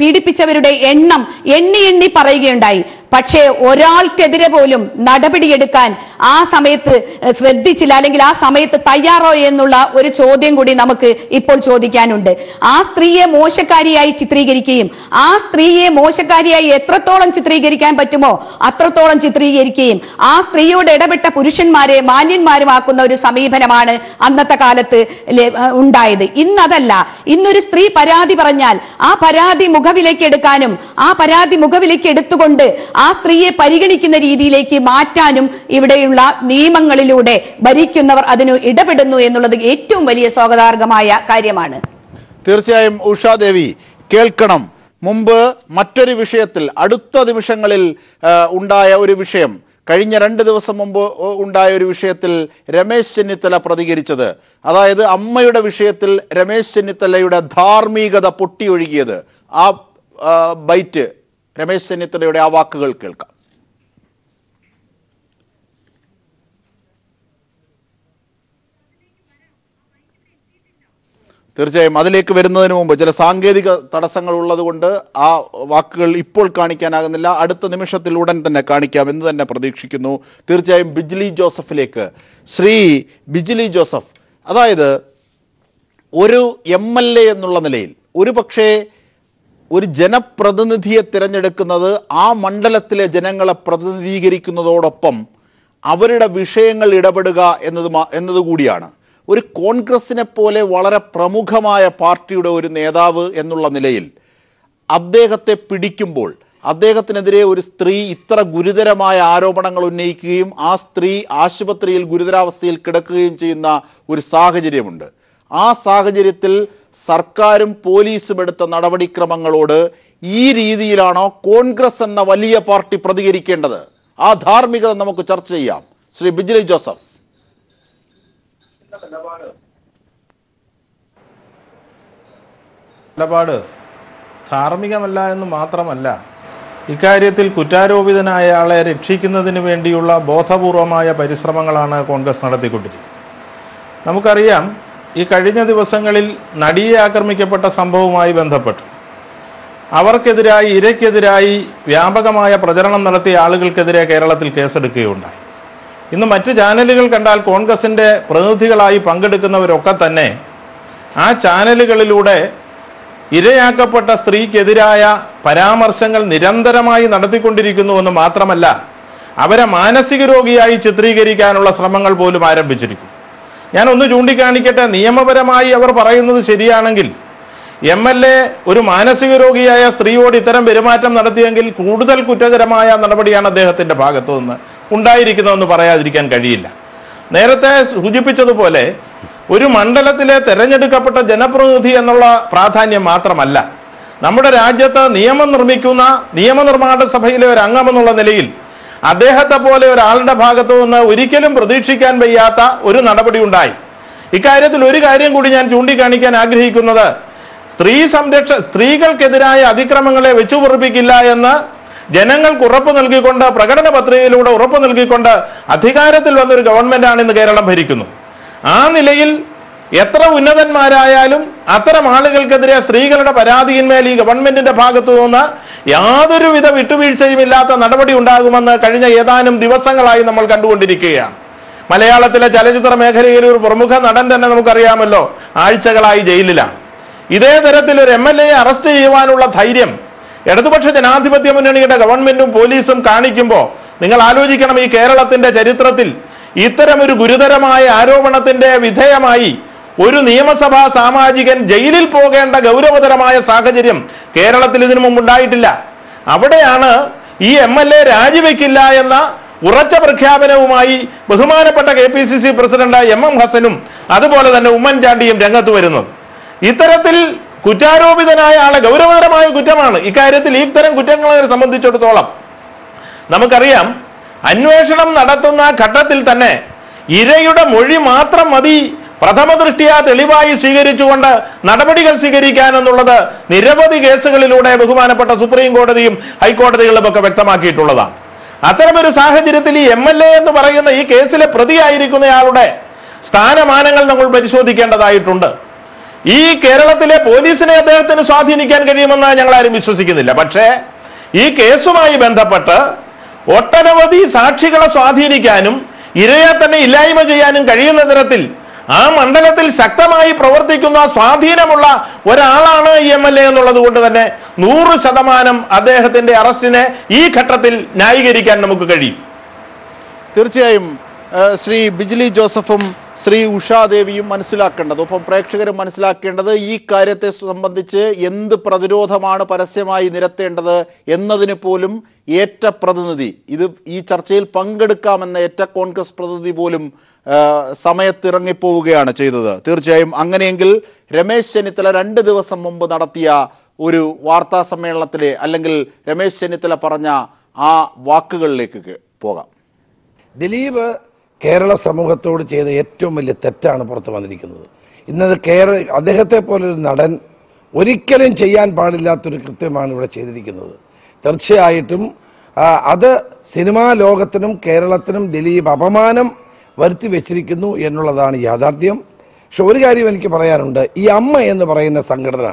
പീഡിപ്പിച്ചവരുടെ എണ്ണം എണ്ണി പറയുകയുണ്ടായി. പക്ഷേ ഒരാൾക്കെതിരെ പോലും നടപടിയെടുക്കാൻ ആ സമയത്ത് ശ്രദ്ധിച്ചില്ല, അല്ലെങ്കിൽ ആ സമയത്ത് തയ്യാറോ എന്നുള്ള ഒരു ചോദ്യം കൂടി നമുക്ക് ഇപ്പോൾ ചോദിക്കാനുണ്ട്. ആ സ്ത്രീയെ മോശക്കാരിയായി ചിത്രീകരിക്കുകയും ആ സ്ത്രീയെ മോശക്കാരിയായി എത്രത്തോളം ചിത്രീകരിക്കാൻ പറ്റുമോ അത്രത്തോളം ചിത്രീകരിക്കുകയും ആ സ്ത്രീയോട് ഇടപെട്ട പുരുഷന്മാരെ മാന്യന്മാരുമാക്കുന്ന ഒരു സമീപനമാണ് അന്നത്തെ കാലത്ത് ഉണ്ടായത്. ഇന്നതല്ല. ഇന്നൊരു സ്ത്രീ പരാതി പറഞ്ഞാൽ ആ പരാതി മുഖവിലേക്ക് എടുക്കാനും ആ പരാതി മുഖവിലേക്ക് എടുത്തുകൊണ്ട് ആ സ്ത്രീയെ പരിഗണിക്കുന്ന രീതിയിലേക്ക് മാറ്റാനും ഇവിടെയുള്ള നിയമങ്ങളിലൂടെ ഭരിക്കുന്നവർ അതിന് ഇടപെടുന്നു എന്നുള്ളത് ഏറ്റവും വലിയ സ്വാഗതാർഹമായ കാര്യമാണ്. തീർച്ചയായും ഉഷാദേവി കേൾക്കണം. മുമ്പ് മറ്റൊരു വിഷയത്തിൽ അടുത്ത നിമിഷങ്ങളിൽ ഉണ്ടായ ഒരു വിഷയം, കഴിഞ്ഞ 2 ദിവസം മുമ്പ് ഉണ്ടായ ഒരു വിഷയത്തിൽ രമേശ് ചെന്നിത്തല പ്രതികരിച്ചത്, അതായത് അമ്മയുടെ വിഷയത്തിൽ രമേശ് ചെന്നിത്തലയുടെ ധാർമ്മികത പൊട്ടിയൊഴുകിയത്, ആ ബൈറ്റ് രമേശ് ചെന്നിത്തലയുടെ ആ വാക്കുകൾ കേൾക്കാം. തീർച്ചയായും അതിലേക്ക് വരുന്നതിന് മുമ്പ് ചില സാങ്കേതിക തടസ്സങ്ങൾ ഉള്ളതുകൊണ്ട് ആ വാക്കുകൾ ഇപ്പോൾ കാണിക്കാനാകുന്നില്ല. അടുത്ത നിമിഷത്തിൽ ഉടൻ തന്നെ കാണിക്കാം എന്ന് തന്നെ പ്രതീക്ഷിക്കുന്നു. തീർച്ചയായും ബിജ്ലി ജോസഫിലേക്ക്. ശ്രീ ബിജ്ലി ജോസഫ്, അതായത് ഒരു MLA എന്നുള്ള നിലയിൽ ഒരു പക്ഷേ ഒരു ജനപ്രതിനിധിയെ തിരഞ്ഞെടുക്കുന്നത് ആ മണ്ഡലത്തിലെ ജനങ്ങളെ പ്രതിനിധീകരിക്കുന്നതോടൊപ്പം അവരുടെ വിഷയങ്ങൾ ഇടപെടുക എന്നതുകൂടിയാണ്. ഒരു കോൺഗ്രസിനെ പോലെ വളരെ പ്രമുഖമായ പാർട്ടിയുടെ ഒരു നേതാവ് എന്നുള്ള നിലയിൽ അദ്ദേഹത്തെ പിടിക്കുമ്പോൾ അദ്ദേഹത്തിനെതിരെ ഒരു സ്ത്രീ ഇത്ര ഗുരുതരമായ ആരോപണങ്ങൾ ഉന്നയിക്കുകയും ആ സ്ത്രീ ആശുപത്രിയിൽ ഗുരുതരാവസ്ഥയിൽ കിടക്കുകയും ചെയ്യുന്ന ഒരു സാഹചര്യമുണ്ട്. ആ സാഹചര്യത്തിൽ സർക്കാരും പോലീസും എടുത്ത നടപടിക്രമങ്ങളോട് ഈ രീതിയിലാണോ കോൺഗ്രസ് എന്ന വലിയ പാർട്ടി പ്രതികരിക്കേണ്ടത്? ആ ധാർമ്മികത നമുക്ക് ചർച്ച ചെയ്യാം. ശ്രീ ബിജ്ലി ജോസഫ്. നിലപാട് ധാർമ്മികമല്ല എന്ന് മാത്രമല്ല, ഇക്കാര്യത്തിൽ കുറ്റാരോപിതനായ ആളെ രക്ഷിക്കുന്നതിന് വേണ്ടിയുള്ള ബോധപൂർവമായ പരിശ്രമങ്ങളാണ് കോൺഗ്രസ് നടത്തിക്കൊണ്ടിരിക്കുന്നത്. നമുക്കറിയാം, ഈ കഴിഞ്ഞ ദിവസങ്ങളിൽ നടിയെ ആക്രമിക്കപ്പെട്ട സംഭവവുമായി ബന്ധപ്പെട്ട് അവർക്കെതിരായി, ഇരയ്ക്കെതിരായി വ്യാപകമായ പ്രചരണം നടത്തിയ ആളുകൾക്കെതിരെ കേരളത്തിൽ കേസെടുക്കുകയുണ്ടായി. ഇന്ന് മറ്റ് ചാനലുകൾ കണ്ടാൽ കോൺഗ്രസിൻ്റെ പ്രതിനിധികളായി പങ്കെടുക്കുന്നവരൊക്കെ തന്നെ ആ ചാനലുകളിലൂടെ ഇരയാക്കപ്പെട്ട സ്ത്രീക്കെതിരായ പരാമർശങ്ങൾ നിരന്തരമായി നടത്തിക്കൊണ്ടിരിക്കുന്നുവെന്ന് മാത്രമല്ല, അവരെ മാനസിക രോഗിയായി ചിത്രീകരിക്കാനുള്ള ശ്രമങ്ങൾ പോലും ആരംഭിച്ചിരിക്കുന്നു. ഞാനൊന്ന് ചൂണ്ടിക്കാണിക്കട്ടെ. നിയമപരമായി അവർ പറയുന്നത് ശരിയാണെങ്കിൽ MLA ഒരു മാനസിക രോഗിയായ സ്ത്രീയോട് ഇത്തരം പെരുമാറ്റം നടത്തിയെങ്കിൽ കൂടുതൽ കുറ്റകരമായ നടപടിയാണ് അദ്ദേഹത്തിൻ്റെ ഭാഗത്തു നിന്ന് ഉണ്ടായിരിക്കുന്നതെന്ന് പറയാതിരിക്കാൻ കഴിയില്ല. നേരത്തെ സൂചിപ്പിച്ചതുപോലെ ഒരു മണ്ഡലത്തിലെ തെരഞ്ഞെടുക്കപ്പെട്ട ജനപ്രതിനിധി എന്നുള്ള പ്രാധാന്യം മാത്രമല്ല, നമ്മുടെ രാജ്യത്ത് നിയമം നിർമ്മിക്കുന്ന നിയമനിർമ്മാണ സഭയിലെ ഒരു അംഗമെന്നുള്ള നിലയിൽ അദ്ദേഹത്തെ പോലെ ഒരാളുടെ ഭാഗത്തു നിന്ന് ഒരിക്കലും പ്രതീക്ഷിക്കാൻ വയ്യാത്ത ഒരു നടപടി ഉണ്ടായി. ഇക്കാര്യത്തിൽ ഒരു കാര്യം കൂടി ഞാൻ ചൂണ്ടിക്കാണിക്കാൻ ആഗ്രഹിക്കുന്നത്, സ്ത്രീകൾക്കെതിരായ അതിക്രമങ്ങളെ വെച്ചുപൊറുപ്പിക്കില്ല എന്ന് ജനങ്ങൾക്ക് ഉറപ്പ് നൽകിക്കൊണ്ട്, പ്രകടന പത്രികയിലൂടെ ഉറപ്പ് നൽകിക്കൊണ്ട് അധികാരത്തിൽ വന്നൊരു ഗവൺമെന്റാണ് ഇന്ന് കേരളം ഭരിക്കുന്നു. ആ നിലയിൽ എത്ര ഉന്നതന്മാരായാലും അത്തരം ആളുകൾക്കെതിരെ സ്ത്രീകളുടെ പരാതിയിന്മേൽ ഈ ഗവൺമെന്റിന്റെ ഭാഗത്തു നിന്ന് യാതൊരുവിധ വിട്ടുവീഴ്ചയും ഇല്ലാത്ത നടപടി ഉണ്ടാകുമെന്ന് കഴിഞ്ഞ ഏതാനും ദിവസങ്ങളായി നമ്മൾ കണ്ടുകൊണ്ടിരിക്കുകയാണ്. മലയാളത്തിലെ ചലച്ചിത്ര മേഖലയിൽ ഒരു പ്രമുഖ നടൻ തന്നെ നമുക്കറിയാമല്ലോ, ആഴ്ചകളായി ജയിലിലാണ്. ഇതേ തരത്തിൽ ഒരു MLA അറസ്റ്റ് ചെയ്യുവാനുള്ള ധൈര്യം ഇടതുപക്ഷ ജനാധിപത്യ മുന്നണിയുടെ ഗവൺമെന്റും പോലീസും കാണിക്കുമ്പോൾ നിങ്ങൾ ആലോചിക്കണം, ഈ കേരളത്തിന്റെ ചരിത്രത്തിൽ ഇത്തരം ഒരു ഗുരുതരമായ ആരോപണത്തിന്റെ വിധേയമായി ഒരു നിയമസഭാ സാമാജികൻ ജയിലിൽ പോകേണ്ട ഗൗരവതരമായ സാഹചര്യം കേരളത്തിൽ ഇതിനു മുമ്പ് ഉണ്ടായിട്ടില്ല. അവിടെയാണ് ഈ MLA രാജിവെക്കില്ല എന്ന ഉറച്ച പ്രഖ്യാപനവുമായി ബഹുമാനപ്പെട്ട KPCC പ്രസിഡന്റ് MM ഹസനും അതുപോലെ തന്നെ ഉമ്മൻചാണ്ടിയും രംഗത്ത് വരുന്നത്. ഇത്തരത്തിൽ കുറ്റാരോപിതനായ ആളെ, ഗൗരവതരമായ കുറ്റമാണ് ഇക്കാര്യത്തിൽ. ഇത്തരം കുറ്റങ്ങളെ സംബന്ധിച്ചിടത്തോളം നമുക്കറിയാം, അന്വേഷണം നടത്തുന്ന ഘട്ടത്തിൽ തന്നെ ഇരയുടെ മൊഴി മാത്രം മതി പ്രഥമ ദൃഷ്ടിയാ തെളിവായി സ്വീകരിച്ചുകൊണ്ട് നടപടികൾ സ്വീകരിക്കാൻ എന്നുള്ളത് നിരവധി കേസുകളിലൂടെ ബഹുമാനപ്പെട്ട സുപ്രീം കോടതിയും ഹൈക്കോടതികളും ഒക്കെ വ്യക്തമാക്കിയിട്ടുള്ളതാണ്. അത്തരമൊരു സാഹചര്യത്തിൽ ഈ MLA എന്ന് പറയുന്ന ഈ കേസിലെ പ്രതിയായിരിക്കുന്നയാളുടെ സ്ഥാനമാനങ്ങൾ നമ്മൾ പരിശോധിക്കേണ്ടതായിട്ടുണ്ട്. ഈ കേരളത്തിലെ പോലീസിനെ അദ്ദേഹത്തിന് സ്വാധീനിക്കാൻ കഴിയുമെന്ന് ഞങ്ങൾ ആരും വിശ്വസിക്കുന്നില്ല. പക്ഷേ ഈ കേസുമായി ബന്ധപ്പെട്ട് ഒട്ടനവധി സാക്ഷികളെ സ്വാധീനിക്കാനും ഇരയെ തന്നെ ഇല്ലായ്മ ചെയ്യാനും കഴിയുന്ന തരത്തിൽ ആ മണ്ഡലത്തിൽ ശക്തമായി പ്രവർത്തിക്കുന്ന സ്വാധീനമുള്ള ഒരാളാണ് ഈ MLA എന്നുള്ളത് കൊണ്ട് തന്നെ 100% അദ്ദേഹത്തിന്റെ അറസ്റ്റിനെ ഈ ഘട്ടത്തിൽ ന്യായീകരിക്കാൻ നമുക്ക് കഴിയും. തീർച്ചയായും ശ്രീ ബിജ്ലി ജോസഫും ശ്രീ ഉഷാദേവിയും മനസ്സിലാക്കേണ്ടത്, ഒപ്പം പ്രേക്ഷകരും മനസ്സിലാക്കേണ്ടത്, ഈ കാര്യത്തെ സംബന്ധിച്ച് എന്ത് പ്രതിരോധമാണ് പരസ്യമായി നിരത്തേണ്ടത് എന്നതിന് പോലും ഏറ്റ പ്രതിനിധി, ഈ ചർച്ചയിൽ പങ്കെടുക്കാമെന്ന ഏറ്റ കോൺഗ്രസ് പ്രതിനിധി പോലും സമയത്തിറങ്ങിപ്പോവുകയാണ് ചെയ്തത്. തീർച്ചയായും അങ്ങനെയെങ്കിൽ രമേശ് ചെന്നിത്തല 2 ദിവസം മുമ്പ് നടത്തിയ ഒരു വാർത്താ സമ്മേളനത്തിലെ, അല്ലെങ്കിൽ രമേശ് ചെന്നിത്തല പറഞ്ഞ ആ വാക്കുകളിലേക്ക് പോകാം. ദിലീപ് കേരള സമൂഹത്തോട് ചെയ്ത ഏറ്റവും വലിയ തെറ്റാണ് പുറത്തു വന്നിരിക്കുന്നത്. ഇന്നത് അദ്ദേഹത്തെ പോലൊരു നടൻ ഒരിക്കലും ചെയ്യാൻ പാടില്ലാത്തൊരു കൃത്യമാണ് ഇവിടെ ചെയ്തിരിക്കുന്നത്. തീർച്ചയായിട്ടും അത് സിനിമാ ലോകത്തിനും കേരളത്തിനും ദിലീപ് അപമാനം വരുത്തി വെച്ചിരിക്കുന്നു എന്നുള്ളതാണ് യാഥാർത്ഥ്യം. പക്ഷെ ഒരു കാര്യം എനിക്ക് പറയാനുണ്ട്, ഈ അമ്മ എന്ന് പറയുന്ന സംഘടന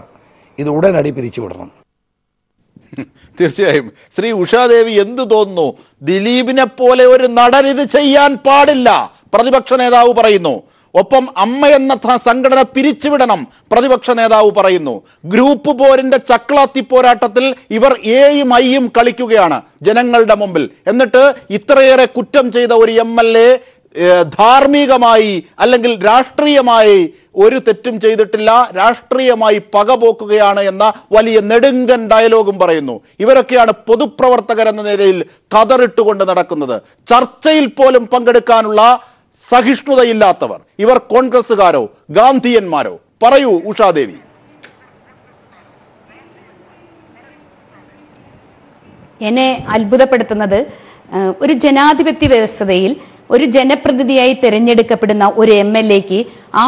ഇത് ഉടനടി പിരിച്ചുവിടണം. തീർച്ചയായും. ശ്രീ ഉഷാദേവി, എന്തു തോന്നുന്നു? ദിലീപിനെ പോലെ ഒരു നടൻ ഇത് ചെയ്യാൻ പാടില്ല, പ്രതിപക്ഷ നേതാവ് പറയുന്നു. ഒപ്പം അമ്മ എന്ന സംഘടന പിരിച്ചുവിടണം, പ്രതിപക്ഷ നേതാവ് പറയുന്നു. ഗ്രൂപ്പ് പോരിന്റെ ചക്ലാത്തി പോരാട്ടത്തിൽ ഇവർ എയും ഐയും കളിക്കുകയാണ് ജനങ്ങളുടെ മുമ്പിൽ. എന്നിട്ട് ഇത്രയേറെ കുറ്റം ചെയ്ത ഒരു MLA ധാർമ്മികമായി അല്ലെങ്കിൽ രാഷ്ട്രീയമായി ഒരു തെറ്റും ചെയ്തിട്ടില്ല, രാഷ്ട്രീയമായി പകപോക്കുകയാണ് എന്ന വലിയ നെടുങ്കൻ ഡയലോഗും പറയുന്നു. ഇവരൊക്കെയാണ് പൊതുപ്രവർത്തകരെന്ന നിലയിൽ കതറിട്ടുകൊണ്ട് നടക്കുന്നത്. ചർച്ചയിൽ പോലും പങ്കെടുക്കാനുള്ള സഹിഷ്ണുതയില്ലാത്തവർ ഇവർ കോൺഗ്രസുകാരോ ഗാന്ധിയന്മാരോ? പറയൂ ഉഷാദേവി. എന്നെ അത്ഭുതപ്പെടുത്തുന്നത്, ഒരു ജനാധിപത്യ വ്യവസ്ഥതയിൽ ഒരു ജനപ്രതിനിധിയായി തിരഞ്ഞെടുക്കപ്പെടുന്ന ഒരു MLAക്ക് ആ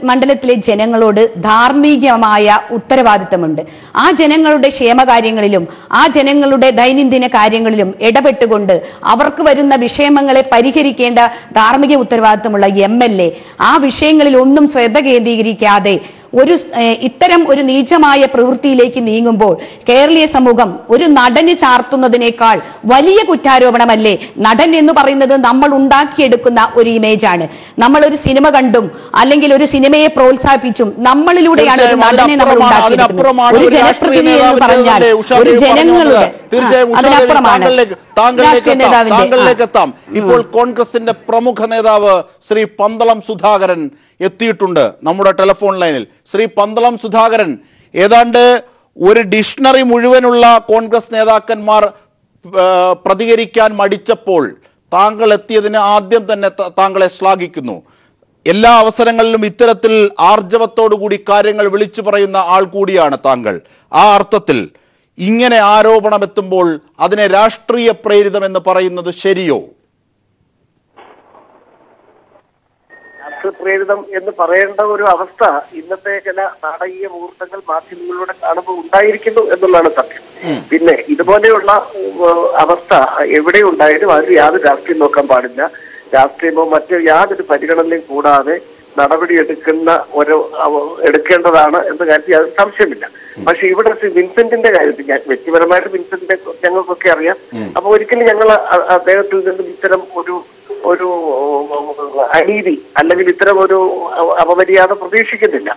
മണ്ഡലത്തിലെ ജനങ്ങളോട് ധാർമ്മികമായ ഉത്തരവാദിത്തമുണ്ട്. ആ ജനങ്ങളുടെ ക്ഷേമകാര്യങ്ങളിലും ആ ജനങ്ങളുടെ ദൈനംദിന കാര്യങ്ങളിലും ഇടപെട്ടുകൊണ്ട് അവർക്ക് വരുന്ന വിഷയങ്ങളെ പരിഹരിക്കേണ്ട ധാർമ്മിക ഉത്തരവാദിത്തമുള്ള MLA ആ വിഷയങ്ങളിൽ ഒന്നും ശ്രദ്ധ കേന്ദ്രീകരിക്കാതെ ഇത്തരം ഒരു നീചമായ പ്രവൃത്തിയിലേക്ക് നീങ്ങുമ്പോൾ കേരളീയ സമൂഹം ഒരു നടന് ചാർത്തുന്നതിനേക്കാൾ വലിയ കുറ്റാരോപണമല്ലേ? നടൻ എന്ന് പറയുന്നത് നമ്മൾ ഉണ്ടാക്കിയെടുക്കുന്ന ഒരു ഇമേജാണ്. നമ്മൾ ഒരു സിനിമ കണ്ടും അല്ലെങ്കിൽ ഒരു സിനിമയെ പ്രോത്സാഹിപ്പിച്ചും നമ്മളിലൂടെയാണ് ഒരു നടനെ നമ്മൾ ഉണ്ടാക്കിയെടുക്കുന്നത്. ഒരു ജനപ്രതിനിധി എന്ന് പറഞ്ഞാൽ ഒരു ജനങ്ങളുടെ താങ്കളിലേക്ക് എത്താം. ഇപ്പോൾ കോൺഗ്രസിന്റെ പ്രമുഖ നേതാവ് ശ്രീ പന്തളം സുധാകരൻ എത്തിയിട്ടുണ്ട് നമ്മുടെ ടെലിഫോൺ ലൈനിൽ. ശ്രീ പന്തളം സുധാകരൻ, ഏതാണ്ട് ഒരു ഡിക്ഷണറി മുഴുവനുള്ള കോൺഗ്രസ് നേതാക്കന്മാർ പ്രതികരിക്കാൻ മടിച്ചപ്പോൾ താങ്കൾ എത്തിയതിന് ആദ്യം തന്നെ താങ്കളെ ശ്ലാഘിക്കുന്നു. എല്ലാ അവസരങ്ങളിലും ഇത്തരത്തിൽ ആർജവത്തോടുകൂടി കാര്യങ്ങൾ വിളിച്ചു പറയുന്ന ആൾ കൂടിയാണ് താങ്കൾ. ആ അർത്ഥത്തിൽ ഇങ്ങനെ ആരോപണമെത്തുമ്പോൾ അതിനെ രാഷ്ട്രീയ പ്രേരിതമെന്ന് പറയുന്നത് ശരിയോ? പ്രേരിതം എന്ന് പറയേണ്ട ഒരു അവസ്ഥ ഇന്നത്തെ ചില നാടകീയ മുഹൂർത്തങ്ങൾ മാധ്യമങ്ങളിലൂടെ കാണുമ്പോൾ ഉണ്ടായിരിക്കുന്നു എന്നുള്ളതാണ് സത്യം. പിന്നെ ഇതുപോലെയുള്ള അവസ്ഥ എവിടെ ഉണ്ടായാലും അതിൽ യാതൊരു രാഷ്ട്രീയം നോക്കാൻ പാടില്ല. രാഷ്ട്രീയമോ മറ്റോ യാതൊരു പരിഗണനയും കൂടാതെ നടപടി എടുക്കേണ്ടതാണ് എന്ന് കാര്യത്തിൽ യാതൊരു സംശയമില്ല. പക്ഷെ ഇവിടെ വിൻസെന്റിന്റെ കാര്യത്തിൽ വ്യക്തിപരമായിട്ട് വിൻസെന്റിന്റെ ഞങ്ങൾക്കൊക്കെ അറിയാം. അപ്പൊ ഒരിക്കലും ഞങ്ങൾ അദ്ദേഹത്തിൽ നിന്നും ഇത്തരം ഒരു അനീതി അല്ലെങ്കിൽ ഇത്തരം ഒരു അപമര്യാദ പ്രതീക്ഷിക്കുന്നില്ല.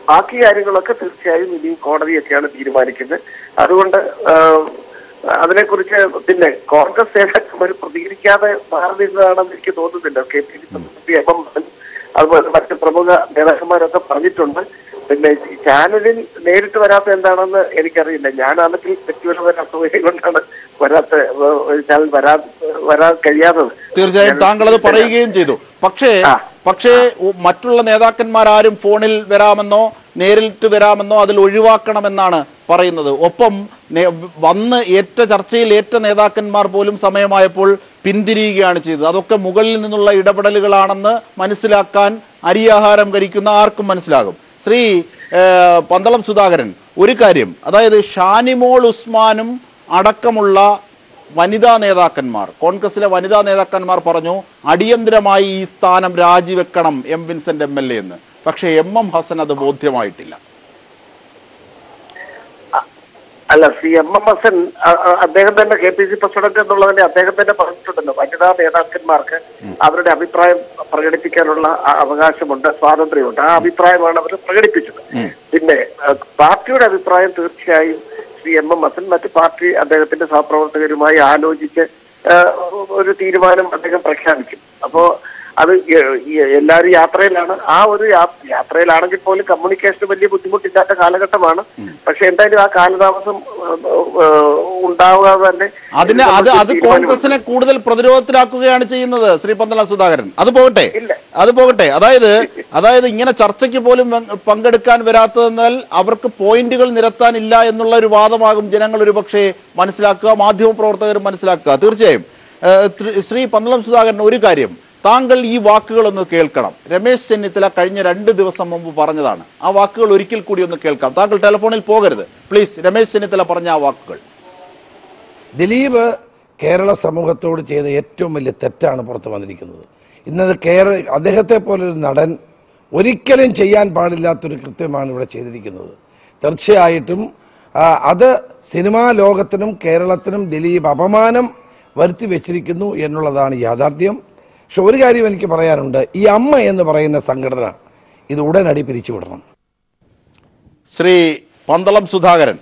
ബാക്കി കാര്യങ്ങളൊക്കെ തീർച്ചയായും ഇനിയും കോടതിയൊക്കെയാണ് തീരുമാനിക്കുന്നത്. അതുകൊണ്ട് അതിനെക്കുറിച്ച് പിന്നെ കോൺഗ്രസ് നേതാക്കന്മാർ പ്രതികരിക്കാതെ മാറി നിന്നതാണെന്ന് എനിക്ക് തോന്നുന്നില്ല. KPCC അതുപോലെ മറ്റ് പ്രമുഖ നേതാക്കന്മാരൊക്കെ പറഞ്ഞിട്ടുണ്ട്. പിന്നെ ചാനലിൽ നേരിട്ട് വരാത്ത എന്താണെന്ന് എനിക്കറിയില്ല. ഞാനാണെങ്കിൽ വ്യക്തിപരമായ അസൗകര്യം കൊണ്ടാണ് ചാനൽ വരാൻ കഴിയാത്തത്. തീർച്ചയായും താങ്കൾ അത് പറയുകയും ചെയ്തു. പക്ഷേ മറ്റുള്ള നേതാക്കന്മാരാരും ഫോണിൽ വരാമെന്നോ നേരിട്ട് വരാമെന്നോ അതിൽ ഒഴിവാക്കണമെന്നാണ് പറയുന്നത്. ഒപ്പം വന്ന് ചർച്ചയിൽ ഏറ്റ നേതാക്കന്മാർ പോലും സമയമായപ്പോൾ പിന്തിരിയുകയാണ് ചെയ്തത്. അതൊക്കെ മുകളിൽ നിന്നുള്ള ഇടപെടലുകളാണെന്ന് മനസ്സിലാക്കാൻ അരിയാഹാരം കഴിക്കുന്ന ആർക്കും മനസ്സിലാകും. ശ്രീ പന്തളം സുധാകരൻ, ഒരു കാര്യം, അതായത് ഷാനിമോൾ ഉസ്മാനും അടക്കമുള്ള വനിതാ നേതാക്കന്മാർ, കോൺഗ്രസിലെ വനിതാ നേതാക്കന്മാർ പറഞ്ഞു അടിയന്തരമായി ഈ സ്ഥാനം രാജിവെക്കണം വിൻസെന്റ് MLA എന്ന്. പക്ഷേ MM ഹസൻ അത് ബോധ്യമായിട്ടില്ല. അല്ല, MM ഹസൻ അദ്ദേഹം തന്നെ KPCC പ്രസിഡന്റ് എന്നുള്ളതിനെ അദ്ദേഹം തന്നെ പറഞ്ഞിട്ടുണ്ടല്ലോ. വനിതാ നേതാക്കന്മാർക്ക് അവരുടെ അഭിപ്രായം പ്രകടിപ്പിക്കാനുള്ള അവകാശമുണ്ട്, സ്വാതന്ത്ര്യമുണ്ട്. ആ അഭിപ്രായമാണ് അവർ പ്രകടിപ്പിച്ചത്. പിന്നെ പാർട്ടിയുടെ അഭിപ്രായം തീർച്ചയായും MM ഹസൻ മറ്റ് പാർട്ടി അദ്ദേഹത്തിന്റെ സഹപ്രവർത്തകരുമായി ആലോചിച്ച് ഒരു തീരുമാനം അദ്ദേഹം പ്രഖ്യാപിക്കും. അപ്പോ അത് എല്ലാവരും യാത്രയിലാണ്. ആ ഒരു യാത്രയിലാണെങ്കിൽ പോലും കമ്മ്യൂണിക്കേഷന് വലിയ ബുദ്ധിമുട്ടില്ലാത്ത കാലഘട്ടമാണ്. പക്ഷെ എന്തായാലും ആ കാലതാമസം ഉണ്ടാവാതെ തന്നെ അത് കോൺഗ്രസിനെ കൂടുതൽ പ്രതിരോധത്തിലാക്കുകയാണ് ചെയ്യുന്നത്. ശ്രീ പന്തളം സുധാകരൻ, അത് പോകട്ടെ. അതായത് ഇങ്ങനെ ചർച്ചയ്ക്ക് പോലും പങ്കെടുക്കാൻ വരാത്തതെന്നാൽ അവർക്ക് പോയിന്റുകൾ നിരത്താനില്ല എന്നുള്ള ഒരു വാദമാകും ജനങ്ങൾ ഒരുപക്ഷെ മനസ്സിലാക്കുക, മാധ്യമപ്രവർത്തകർ മനസ്സിലാക്കുക. തീർച്ചയായും ശ്രീ പന്തളം സുധാകരൻ, ഒരു കാര്യം, താങ്കൾ ഈ വാക്കുകളൊന്ന് കേൾക്കണം. രമേശ് ചെന്നിത്തല കഴിഞ്ഞ 2 ദിവസം മുമ്പ് പറഞ്ഞതാണ്. ആ വാക്കുകൾ ഒരിക്കൽ കൂടി ഒന്ന് കേൾക്കാം. താങ്കൾ ടെലിഫോണിൽ പോകരുത് പ്ലീസ്. രമേശ് ചെന്നിത്തല പറഞ്ഞ ആ വാക്കുകൾ. ദിലീപ് കേരള സമൂഹത്തോട് ചെയ്ത ഏറ്റവും വലിയ തെറ്റാണ് പുറത്തു വന്നിരിക്കുന്നത്. ഇന്നത് അദ്ദേഹത്തെ പോലൊരു നടൻ ഒരിക്കലും ചെയ്യാൻ പാടില്ലാത്തൊരു കൃത്യമാണ് ഇവിടെ ചെയ്തിരിക്കുന്നത്. തീർച്ചയായിട്ടും അത് സിനിമാ ലോകത്തിനും കേരളത്തിനും ദിലീപ് അപമാനം വരുത്തി വെച്ചിരിക്കുന്നു എന്നുള്ളതാണ് യാഥാർത്ഥ്യം. പക്ഷെ ഒരു കാര്യം എനിക്ക് പറയാനുണ്ട്, ഈ അമ്മ എന്ന് പറയുന്ന സംഘടന ഇത് ഉടനടി പിരിച്ചുവിടണം. ശ്രീ പന്തളം സുധാകരൻ,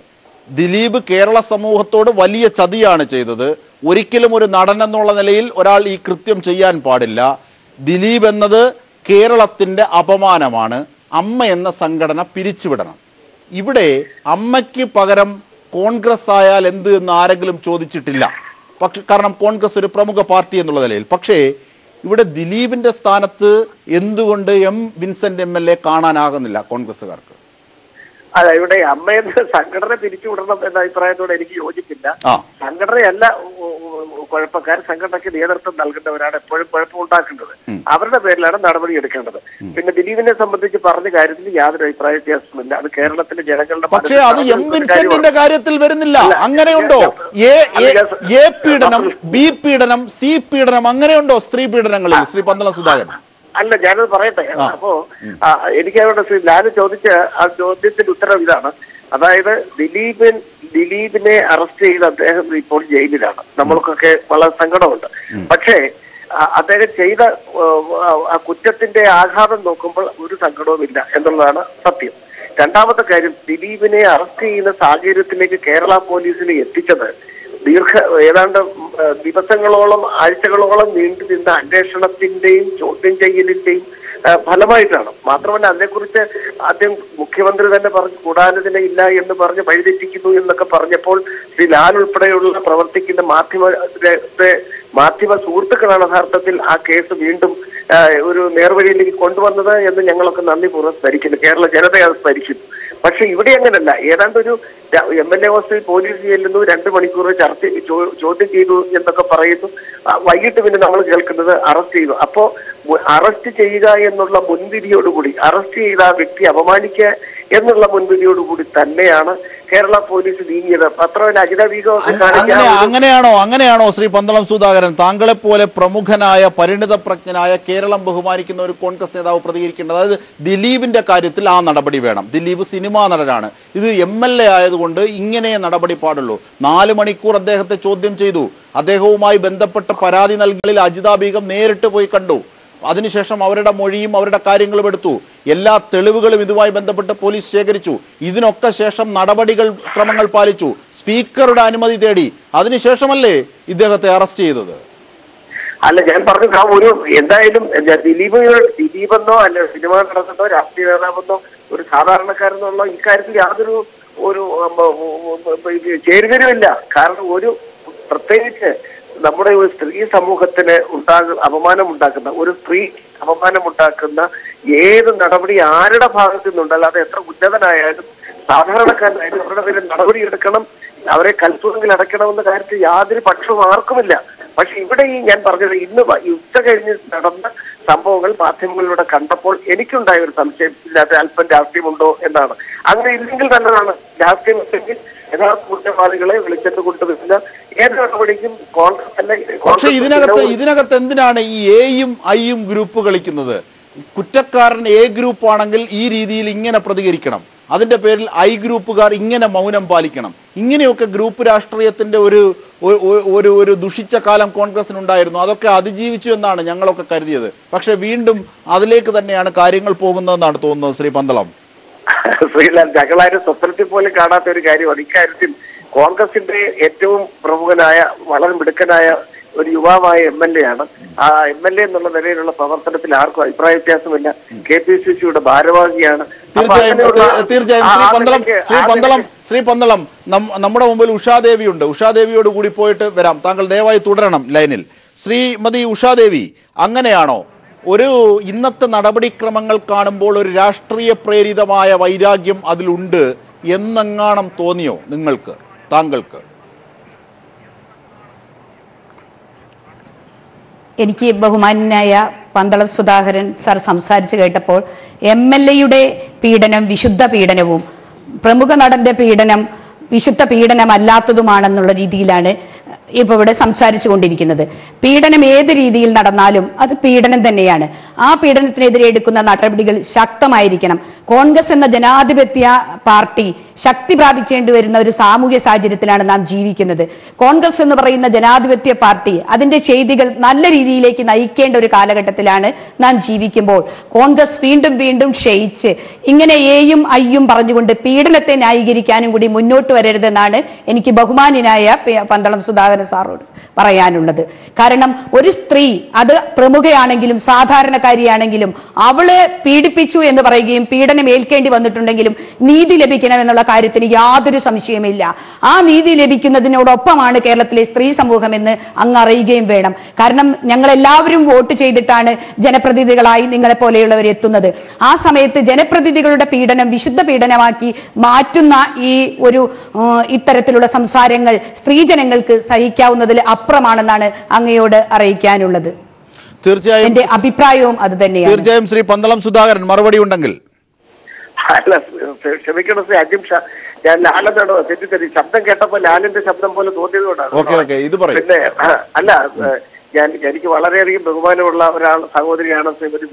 ദിലീപ് കേരള സമൂഹത്തോട് വലിയ ചതിയാണ് ചെയ്തത്. ഒരിക്കലും ഒരു നടൻ എന്നുള്ള നിലയിൽ ഒരാൾ ഈ കൃത്യം ചെയ്യാൻ പാടില്ല. ദിലീപ് എന്നത് കേരളത്തിൻ്റെ അപമാനമാണ്. അമ്മ എന്ന സംഘടന പിരിച്ചുവിടണം. ഇവിടെ അമ്മയ്ക്ക് പകരം കോൺഗ്രസ് ആയാൽ എന്ത് എന്ന് ആരെങ്കിലും ചോദിച്ചിട്ടില്ല. കാരണം കോൺഗ്രസ് ഒരു പ്രമുഖ പാർട്ടി എന്നുള്ള നിലയിൽ. പക്ഷേ ഇവിടെ ദിലീപിന്റെ സ്ഥാനത്ത് എന്തുകൊണ്ട് വിൻസെന്റ് MLA കാണാനാകുന്നില്ല കോൺഗ്രസുകാർക്ക്? അല്ല, ഇവിടെ അമ്മയെന്ന് സംഘടന പിരിച്ചുവിടണം എന്ന അഭിപ്രായത്തോടെ എനിക്ക് യോജിപ്പില്ല. സംഘടനയല്ല കുഴപ്പക്കാർ, സംഘടനയ്ക്ക് നേതൃത്വം നൽകേണ്ടവരാണ് എപ്പോഴും കുഴപ്പമുണ്ടാക്കേണ്ടത്. അവരുടെ പേരിലാണ് നടപടി എടുക്കേണ്ടത്. പിന്നെ ദിലീപിനെ സംബന്ധിച്ച് പറഞ്ഞ കാര്യത്തിൽ യാതൊരു അഭിപ്രായ വ്യത്യാസമില്ല. അത് കേരളത്തിലെ ജനങ്ങളുടെ. പക്ഷേ അത് വിൻസെന്റിന്റെ കാര്യത്തിൽ വരുന്നില്ല. അങ്ങനെയുണ്ടോ? എ പീഡനം, ബി പീഡനം, സി പീഡനം അങ്ങനെയുണ്ടോ സ്ത്രീ പീഡനങ്ങളിൽ? ശ്രീ പന്തളം സുധാകരൻ, അല്ല, ഞാനത് പറയട്ടെ. അപ്പോ എനിക്കവിടെ ലാല് ചോദിച്ച ആ ചോദ്യത്തിന്റെ ഉത്തരം ഇതാണ്. അതായത് ദിലീപിനെ അറസ്റ്റ് ചെയ്ത് അദ്ദേഹം ഇപ്പോൾ ജയിലിലാണ്. നമ്മൾക്കൊക്കെ വളരെ സങ്കടമുണ്ട്. പക്ഷേ അദ്ദേഹം ചെയ്ത ആ കുറ്റത്തിന്റെ ആഘാതം നോക്കുമ്പോൾ ഒരു സങ്കടവുമില്ല എന്നുള്ളതാണ് സത്യം. രണ്ടാമത്തെ കാര്യം, ദിലീപിനെ അറസ്റ്റ് ചെയ്യുന്ന സാഹചര്യത്തിലേക്ക് കേരള പോലീസിനെ എത്തിച്ചത് ഏതാണ്ട് ദിവസങ്ങളോളം ആഴ്ചകളോളം നീണ്ടു നിന്ന അന്വേഷണത്തിന്റെയും ചോദ്യം ചെയ്യലിന്റെയും ഫലമായിട്ടാണ്. മാത്രമല്ല, അതിനെക്കുറിച്ച് ആദ്യം മുഖ്യമന്ത്രി തന്നെ പറഞ്ഞു കൂടാനതിനെ ഇല്ല എന്ന് പറഞ്ഞ് വഴിതെറ്റിക്കുന്നു എന്നൊക്കെ പറഞ്ഞപ്പോൾ ശ്രീ ലാൽ ഉൾപ്പെടെയുള്ള പ്രവർത്തിക്കുന്ന മാധ്യമ സുഹൃത്തുക്കളാണ് യഥാർത്ഥത്തിൽ ആ കേസ് വീണ്ടും ഒരു നേർവഴിയിലേക്ക് കൊണ്ടുവന്നത് എന്ന് ഞങ്ങളൊക്കെ നന്ദിപൂർവ്വം സ്മരിക്കുന്നു. കേരള ജനതയെ അത് സ്മരിക്കുന്നു. പക്ഷെ ഇവിടെ അങ്ങനല്ല. ഏതാണ്ട് ഒരു MLA ഹോസ്റ്റലിൽ പോലീസ് ചെല്ലുന്നു, 2 മണിക്കൂർ ചോദ്യം ചെയ്തു എന്നൊക്കെ പറയുന്നു. വൈകിട്ട് പിന്നെ നമ്മൾ കേൾക്കുന്നത് അറസ്റ്റ് ചെയ്തു. അപ്പോ അറസ്റ്റ് ചെയ്യുക എന്നുള്ള മുൻവിധിയോടുകൂടി, അറസ്റ്റ് ചെയ്ത ആ വ്യക്തി അപമാനിക്കുക എന്നുള്ള മുൻവിധിയോടുകൂടി തന്നെയാണ് കേരള പോലീസ് നീങ്ങിയത്. മാത്രമല്ല അജിത അങ്ങനെയാണോ ശ്രീ പന്തളം സുധാകരൻ, താങ്കളെ പോലെ പ്രമുഖനായ പരിണിതപ്രജ്ഞനായ കേരളം ബഹുമാനിക്കുന്ന ഒരു കോൺഗ്രസ് നേതാവ് പ്രതികരിക്കേണ്ടത്? അതായത് ദിലീപിന്റെ കാര്യത്തിൽ ആ നടപടി വേണം. ദിലീപ് സിനിമാ നടനാണ്. ഇത് MLA ആയതുകൊണ്ട് ഇങ്ങനെ നടപടി പാടുള്ളൂ. 4 മണിക്കൂർ അദ്ദേഹത്തെ ചോദ്യം ചെയ്തു. അദ്ദേഹവുമായി ബന്ധപ്പെട്ട പരാതി നൽകലിൽ അജിത ബീഗം നേരിട്ട് പോയി കണ്ടു. അതിനുശേഷം അവരുടെ മൊഴിയും അവരുടെ കാര്യങ്ങളും എടുത്തു. എല്ലാ തെളിവുകളും ഇതുമായി ബന്ധപ്പെട്ട് പോലീസ് ശേഖരിച്ചു. ഇതിനൊക്കെ ശേഷം ക്രമങ്ങൾ പാലിച്ചു. സ്പീക്കറുടെ അനുമതി തേടി. അതിനുശേഷമല്ലേ ഇദ്ദേഹത്തെ അറസ്റ്റ് ചെയ്തത്? അല്ല, ഞാൻ പറഞ്ഞു ഒരു എന്തായാലും ദിലീപെന്നോ അല്ല സിനിമ നടന്നെന്നോ രാഷ്ട്രീയ നേതാവെന്നോ ഒരു സാധാരണക്കാരെന്നുള്ള ഇക്കാര്യത്തിൽ യാതൊരു ചേരുകയുമില്ല. കാരണം പ്രത്യേകിച്ച് നമ്മുടെ ഒരു സ്ത്രീ സമൂഹത്തിന് അപമാനമുണ്ടാക്കുന്ന ഒരു സ്ത്രീ അപമാനമുണ്ടാക്കുന്ന ഏത് നടപടി ആരുടെ ഭാഗത്തു നിന്നുണ്ടല്ലോ, അത് എത്ര ഉന്നതനായാലും സാധാരണക്കാരനായാലും അവരുടെ പേരിൽ നടപടിയെടുക്കണം, അവരെ കൽത്തുറങ്കിൽ അടയ്ക്കണമെന്ന കാര്യത്തിൽ യാതൊരു പക്ഷവും ആർക്കുമില്ല. പക്ഷെ ഇവിടെ ഞാൻ പറഞ്ഞത് ഇന്ന് ഉച്ച കഴിഞ്ഞ് നടന്ന സംഭവങ്ങൾ മാധ്യമങ്ങളിലൂടെ കണ്ടപ്പോൾ എനിക്കുണ്ടായ ഒരു സംശയം, ഇല്ലാത്ത അല്പം രാഷ്ട്രീയമുണ്ടോ എന്നാണ്. അങ്ങനെ ഇല്ലെങ്കിൽ നല്ലതാണ്. രാഷ്ട്രീയമുണ്ടെങ്കിൽ യഥാർത്ഥ കുറ്റവാളികളെ വെളിച്ചത്ത് കൊണ്ടുവരില്ല. ഏത് നടപടിക്കും കോൺഗ്രസ് അല്ല. പക്ഷെ ഇതിനകത്ത് എന്തിനാണ് ഈ എയും ഐയും ഗ്രൂപ്പ് കളിക്കുന്നത്? കുറ്റക്കാരൻ എ ഗ്രൂപ്പ് ആണെങ്കിൽ ഈ രീതിയിൽ ഇങ്ങനെ പ്രതികരിക്കണം, അതിന്റെ പേരിൽ ഐ ഗ്രൂപ്പുകാർ ഇങ്ങനെ മൗനം പാലിക്കണം. ഇങ്ങനെയൊക്കെ ഗ്രൂപ്പ് രാഷ്ട്രീയത്തിന്റെ ഒരു ദുഷിച്ച കാലം കോൺഗ്രസിനുണ്ടായിരുന്നു. അതൊക്കെ അതിജീവിച്ചു എന്നാണ് ഞങ്ങളൊക്കെ കരുതിയത്. പക്ഷെ വീണ്ടും അതിലേക്ക് തന്നെയാണ് കാര്യങ്ങൾ പോകുന്നതെന്നാണ് തോന്നുന്നത് ശ്രീ പന്തളം. ശ്രീലാൽ, ഞങ്ങളാരും സ്വപ്നത്തിൽ പോലും കാണാത്ത ഒരു കാര്യമാണ്. ഇക്കാര്യത്തിൽ കോൺഗ്രസിന്റെ ഏറ്റവും പ്രമുഖനായ വളരെ മിടുക്കനായ ഒരു യുവാവായ MLA ആണ്. ആ MLA എന്നുള്ള നിലയിലുള്ള പ്രവർത്തനത്തിൽ ആർക്കും അഭിപ്രായ വ്യത്യാസമില്ല. KPCCയുടെ ഭാരവാഹിയാണ്. തീർച്ചയായും ശ്രീ പന്തളം നമ്മുടെ മുമ്പിൽ ഉഷാദേവി ഉണ്ട്. ഉഷാദേവിയോട് കൂടി പോയിട്ട് വരാം. താങ്കൾ ദയവായി തുടരണം ലൈനിൽ. ശ്രീമതി ഉഷാദേവി, അങ്ങനെയാണോ ഇന്നത്തെ നടപടിക്രമങ്ങൾ കാണുമ്പോൾ ഒരു രാഷ്ട്രീയ പ്രേരിതമായ വൈരാഗ്യം അതിലുണ്ട് എന്നെങ്ങാണം തോന്നിയോ താങ്കൾക്ക്? എനിക്ക് ബഹുമാന്യനായ പന്തളം സുധാകരൻ സാർ സംസാരിച്ച് കേട്ടപ്പോൾ MLAയുടെ പീഡനം വിശുദ്ധ പീഡനവും പ്രമുഖ നടന്റെ പീഡനം വിശുദ്ധ പീഡനമല്ലാത്തതുമാണെന്നുള്ള രീതിയിലാണ് ഇപ്പോൾ ഇവിടെ സംസാരിച്ചു കൊണ്ടിരിക്കുന്നത്. പീഡനം ഏത് രീതിയിൽ നടന്നാലും അത് പീഡനം തന്നെയാണ്. ആ പീഡനത്തിനെതിരെ എടുക്കുന്ന നടപടികൾ ശക്തമായിരിക്കണം. കോൺഗ്രസ് എന്ന ജനാധിപത്യ പാർട്ടി ശക്തി പ്രാപിച്ചേണ്ടി വരുന്ന ഒരു സാമൂഹ്യ സാഹചര്യത്തിലാണ് നാം ജീവിക്കുന്നത്. കോൺഗ്രസ് എന്ന് പറയുന്ന ജനാധിപത്യ പാർട്ടി അതിന്റെ ചെയ്തികൾ നല്ല രീതിയിലേക്ക് നയിക്കേണ്ട ഒരു കാലഘട്ടത്തിലാണ് നാം ജീവിക്കുമ്പോൾ കോൺഗ്രസ് വീണ്ടും വീണ്ടും ക്ഷയിച്ച് ഇങ്ങനെ എയും ഐയും പറഞ്ഞുകൊണ്ട് പീഡനത്തെ ന്യായീകരിക്കാനും കൂടി മുന്നോട്ട് വരരുതെന്നാണ് എനിക്ക് ബഹുമാന്യനായ പന്തളം സുധാകരൻ സാറോട് പറയാനുള്ളത്. കാരണം ഒരു സ്ത്രീ അത് പ്രമുഖയാണെങ്കിലും സാധാരണക്കാരിയാണെങ്കിലും അവളെ പീഡിപ്പിച്ചു എന്ന് പറയുകയും പീഡനം ഏൽക്കേണ്ടി വന്നിട്ടുണ്ടെങ്കിലും നീതി ലഭിക്കണമെന്നുള്ള കാര്യത്തിന് യാതൊരു സംശയമില്ല. ആ നീതി ലഭിക്കുന്നതിനോടൊപ്പമാണ് കേരളത്തിലെ സ്ത്രീ സമൂഹം എന്ന് അങ്ങ് അറിയുകയും വേണം. കാരണം ഞങ്ങളെല്ലാവരും വോട്ട് ചെയ്തിട്ടാണ് ജനപ്രതിനിധികളായി നിങ്ങളെ പോലെയുള്ളവർ എത്തുന്നത്. ആ സമയത്ത് ജനപ്രതിനിധികളുടെ പീഡനം വിശുദ്ധ പീഡനമാക്കി മാറ്റുന്ന ഈ ഇത്തരത്തിലുള്ള സംസാരങ്ങൾ സ്ത്രീജനങ്ങൾക്ക് സഹിക്കാവുന്നതിൽ അപ്പുറമാണെന്നാണ് അങ്ങയോട് അറിയിക്കാനുള്ളത്. തീർച്ചയായും എന്റെ അഭിപ്രായവും അത് തന്നെയാണ്. തീർച്ചയായും ശ്രീ പന്തളം സുധാകരൻ മറുപടി ഉണ്ടെങ്കിൽ. അല്ല, ക്ഷമിക്കണം ശ്രീ അജിം ഷാ, ഞാൻ ലാലെന്നാണോ തെറ്റിദ്ധരി ശബ്ദം കേട്ടപ്പോൾ ലാലിന്റെ ശബ്ദം പോലെ തോന്നിയതുകൊണ്ടാണ്. പിന്നെ അല്ല, എനിക്ക് വളരെയധികം ബഹുമാനമുള്ള സഹോദരിയാണ് ശ്രീമതി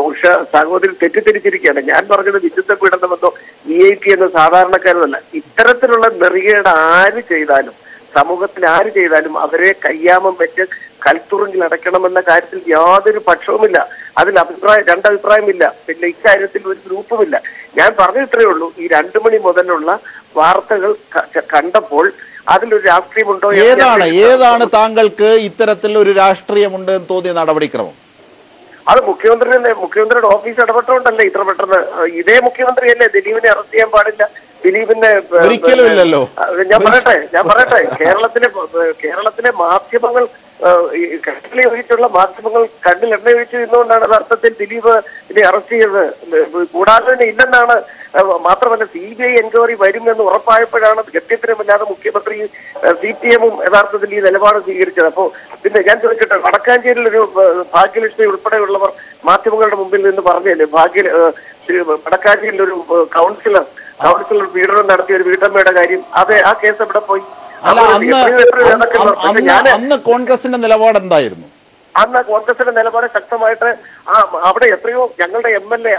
ഉഷ സഹോദരി തെറ്റിദ്ധരിച്ചിരിക്കുകയാണ്. ഞാൻ പറഞ്ഞത് വിശുദ്ധ പീഡനമെന്നോ VIP എന്ന സാധാരണക്കാരനല്ല. ഇത്തരത്തിലുള്ള നെറികേട് ആര് ചെയ്താലും സമൂഹത്തിൽ ആര് ചെയ്താലും അവരെ കയ്യാമം വെച്ച് കൽത്തുറുങ്കിൽ അടയ്ക്കണമെന്ന കാര്യത്തിൽ യാതൊരു പക്ഷവുമില്ല. അതിൽ രണ്ടഭിപ്രായമില്ല. പിന്നെ ഇക്കാര്യത്തിൽ ഒരു ഗ്രൂപ്പുമില്ല. ഞാൻ പറഞ്ഞിട്ടേ ഉള്ളൂ, ഈ 2 മണി മുതലുള്ള വാർത്തകൾ കണ്ടപ്പോൾ അതിലൊരു രാഷ്ട്രീയമുണ്ടോ? ഏതാണ് താങ്കൾക്ക് ഇത്തരത്തിൽ ഒരു രാഷ്ട്രീയമുണ്ട് എന്ന് തോന്നിയ നടപടിക്രമം? അത് മുഖ്യമന്ത്രിയുടെ ഓഫീസ് ഇടപെട്ടുകൊണ്ടല്ലേ ഇത്ര പെട്ടെന്ന്. ഇതേ മുഖ്യമന്ത്രിയല്ലേ ദിലീപിനെ അറസ്റ്റ് ചെയ്യാൻ പാടില്ല, ദിലീപിന്റെ ഒരിക്കലും ഇല്ലല്ലോ. ഞാൻ പറയട്ടെ കേരളത്തിലെ മാധ്യമങ്ങൾ കണ്ണിൽ ഒഴിച്ചുള്ള മാധ്യമങ്ങൾ കണ്ണിൽ എണ്ണ ഒഴിച്ചു നിന്നുകൊണ്ടാണ് അർത്ഥത്തിൽ ദിലീപ് ഇനി അറസ്റ്റ് ചെയ്തത്. കൂടാതെ തന്നെ ഇല്ലെന്നാണ്. മാത്രമല്ല CBI എൻക്വയറി വരും എന്ന് ഉറപ്പായപ്പോഴാണ് ഗത്യന്തരമില്ലാതെ മുഖ്യമന്ത്രി CPM-ഉം യഥാർത്ഥത്തിൽ ഈ നിലപാട് സ്വീകരിച്ചത്. അപ്പോൾ പിന്നെ ഞാൻ ചോദിക്കട്ടെ, വടക്കാഞ്ചേരിയിൽ ഒരു ഭാഗ്യലക്ഷ്മി ഉൾപ്പെടെയുള്ളവർ മാധ്യമങ്ങളുടെ മുമ്പിൽ നിന്ന് പറഞ്ഞല്ലേ, വടക്കാഞ്ചേരിയിൽ ഒരു കൗൺസിലർ പീഡനം നടത്തിയ ഒരു വീട്ടമ്മയുടെ കാര്യം, അതെ ആ കേസ് എവിടെ പോയി? അന്ന് കോൺഗ്രസിന്റെ നിലപാട് എന്തായിരുന്നു? അന്ന് കോൺഗ്രസിന്റെ നിലപാട് ശക്തമായിട്ട് അവിടെ എത്രയോ ഞങ്ങളുടെ MLA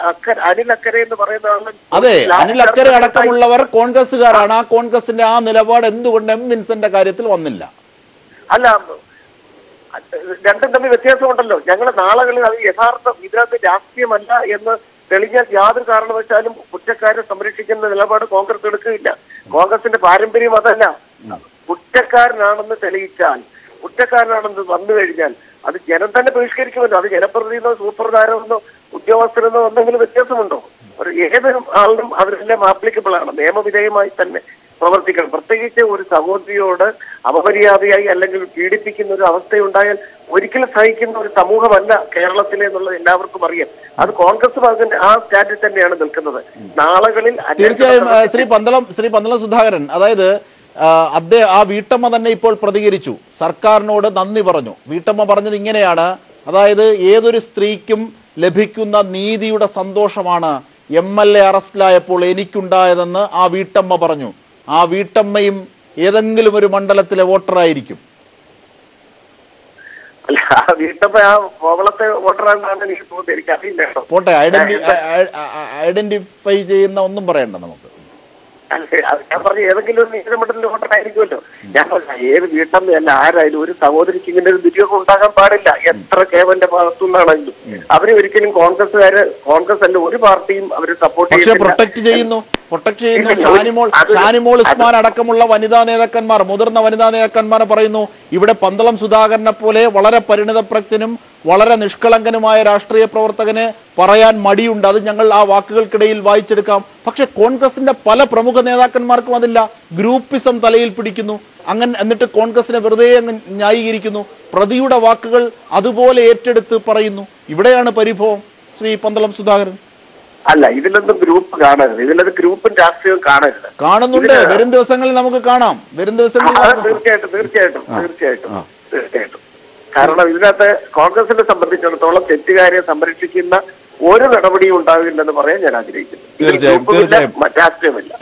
അനിൽ അക്കരെ എന്ന് പറയുന്ന ആള്, അതെ, അനിൽ അക്കരെ അടക്കമുള്ളവർ കോൺഗ്രസ്സുകാരാണ്. ആ കോൺഗ്രസിന്റെ ആ നിലപാട് എന്തുകൊണ്ട് M. വിൻസെന്റിന്റെ കാര്യത്തിൽ വന്നില്ല? അല്ല, രണ്ടും തമ്മിൽ വ്യത്യാസമുണ്ടല്ലോ. ഞങ്ങൾ നാളുകളിൽ അത് യഥാർത്ഥം ഇതിനകത്ത് രാഷ്ട്രീയമല്ല എന്ന് തെളിഞ്ഞാൽ യാതൊരു കാരണവശാലും കുറ്റക്കാരെ സംരക്ഷിക്കുന്ന നിലപാട് കോൺഗ്രസ് എടുക്കുകയില്ല. കോൺഗ്രസിന്റെ പാരമ്പര്യം അതല്ല. കുറ്റക്കാരനാണെന്ന് തെളിയിച്ചാൽ, കുറ്റക്കാരനാണെന്ന് വന്നു കഴിഞ്ഞാൽ അത് ജനം തന്നെ ബഹിഷ്കരിക്കുമല്ലോ. അത് ജനപ്രതിനിധിയെന്നോ സൂപ്പർ താരമെന്നോ ഉദ്യോഗസ്ഥരെന്നോ എന്തെങ്കിലും വ്യത്യാസമുണ്ടോ? ഏതൊരു ആളിനും അവരെല്ലാം ആപ്ലിക്കബിൾ ആണ്. നിയമവിധേയമായി തന്നെ പ്രവർത്തിക്കണം. പ്രത്യേകിച്ച് ഒരു സഹോദരിയോട് അപമര്യാദയായി അല്ലെങ്കിൽ പീഡിപ്പിക്കുന്ന ഒരു അവസ്ഥയുണ്ടായാൽ ഒരിക്കലും സഹിക്കുന്ന ഒരു സമൂഹമല്ല കേരളത്തിലെ എന്നുള്ളത് എല്ലാവർക്കും അറിയാം. അത് കോൺഗ്രസ് അതിന്റെ ആ സ്റ്റാൻഡിൽ തന്നെയാണ് നിൽക്കുന്നത്. നാളുകളിൽ തീർച്ചയായും ശ്രീ പന്തളം സുധാകരൻ, അതായത് ആ വീട്ടമ്മ തന്നെ ഇപ്പോൾ പ്രതികരിച്ചു, സർക്കാരിനോട് നന്ദി പറഞ്ഞു. വീട്ടമ്മ പറഞ്ഞത് ഇങ്ങനെയാണ്, അതായത് ഏതൊരു സ്ത്രീക്കും ലഭിക്കുന്ന നീതിയുടെ സന്തോഷമാണ് MLA അറസ്റ്റിലായപ്പോൾ എനിക്കുണ്ടായതെന്ന് ആ വീട്ടമ്മ പറഞ്ഞു. ആ വീട്ടമ്മയും ഏതെങ്കിലും ഒരു മണ്ഡലത്തിലെ വോട്ടറായിരിക്കും. അല്ല, വീട്ടമ്മ ആ കോവളത്തെ വോട്ടറാണെന്നാണ് എനിക്ക് തോന്നുന്നത്. എനിക്കറിയില്ല. പോട്ടെ, ഐഡന്റിഫൈ ചെയ്യുന്ന ഒന്നും പറയണ്ട നമുക്ക്. ഞാൻ പറഞ്ഞു ഏതെങ്കിലും ഒരു നിയമമണ്ഡലത്തിൽ വോട്ടറായിരിക്കുമല്ലോ. ഞാൻ പറഞ്ഞ ഏത് വീട്ടമ്മയല്ല ആരായാലും ഒരു സഹോദരിക്ക് ഇങ്ങനെ ഒരു ദുര്യോഗം ഉണ്ടാകാൻ പാടില്ല. എത്ര കേവന്റെ ഭാഗത്തുനിന്നാണെങ്കിലും അവരെ ഒരിക്കലും കോൺഗ്രസ് അല്ല ഒരു പാർട്ടിയും അവരെ സപ്പോർട്ട് പ്രൊട്ടക്ട് ചെയ്യുന്നു. ഷാനിമോൾ ഉസ്മാൻ അടക്കമുള്ള വനിതാ നേതാക്കന്മാർ, മുതിർന്ന വനിതാ നേതാക്കന്മാർ പറയുന്നു, ഇവിടെ പന്തളം സുധാകരനെ പോലെ വളരെ പരിണിതപ്രജ്ഞനും വളരെ നിഷ്കളങ്കനുമായ രാഷ്ട്രീയ പ്രവർത്തകന് പറയാൻ മടിയുണ്ട്. അത് ഞങ്ങൾ ആ വാക്കുകൾക്കിടയിൽ വായിച്ചെടുക്കാം. പക്ഷെ കോൺഗ്രസിന്റെ പല പ്രമുഖ നേതാക്കന്മാർക്കും അതില്ല. ഗ്രൂപ്പിസം തലയിൽ പിടിക്കുന്നു. എന്നിട്ട് കോൺഗ്രസിനെ വെറുതെ ന്യായീകരിക്കുന്നു. പ്രതിയുടെ വാക്കുകൾ അതുപോലെ ഏറ്റെടുത്ത് പറയുന്നു. ഇവിടെയാണ് പരിഭവം ശ്രീ പന്തളം സുധാകരൻ. അല്ല, ഇതിലൊന്നും ഗ്രൂപ്പ് കാണരുത്. ഇതിലൊരു ഗ്രൂപ്പും രാഷ്ട്രീയവും കാണരുത്. കാണുന്നുണ്ട്. വരും ദിവസങ്ങളിൽ നമുക്ക് കാണാം. തീർച്ചയായിട്ടും. കാരണം ഇതിനകത്ത് കോൺഗ്രസിനെ സംബന്ധിച്ചിടത്തോളം തെറ്റുകാരെ സംരക്ഷിക്കുന്ന ഒരു നടപടിയും ഉണ്ടാവില്ലെന്ന് പറയാൻ ഞാൻ ആഗ്രഹിക്കുന്നു.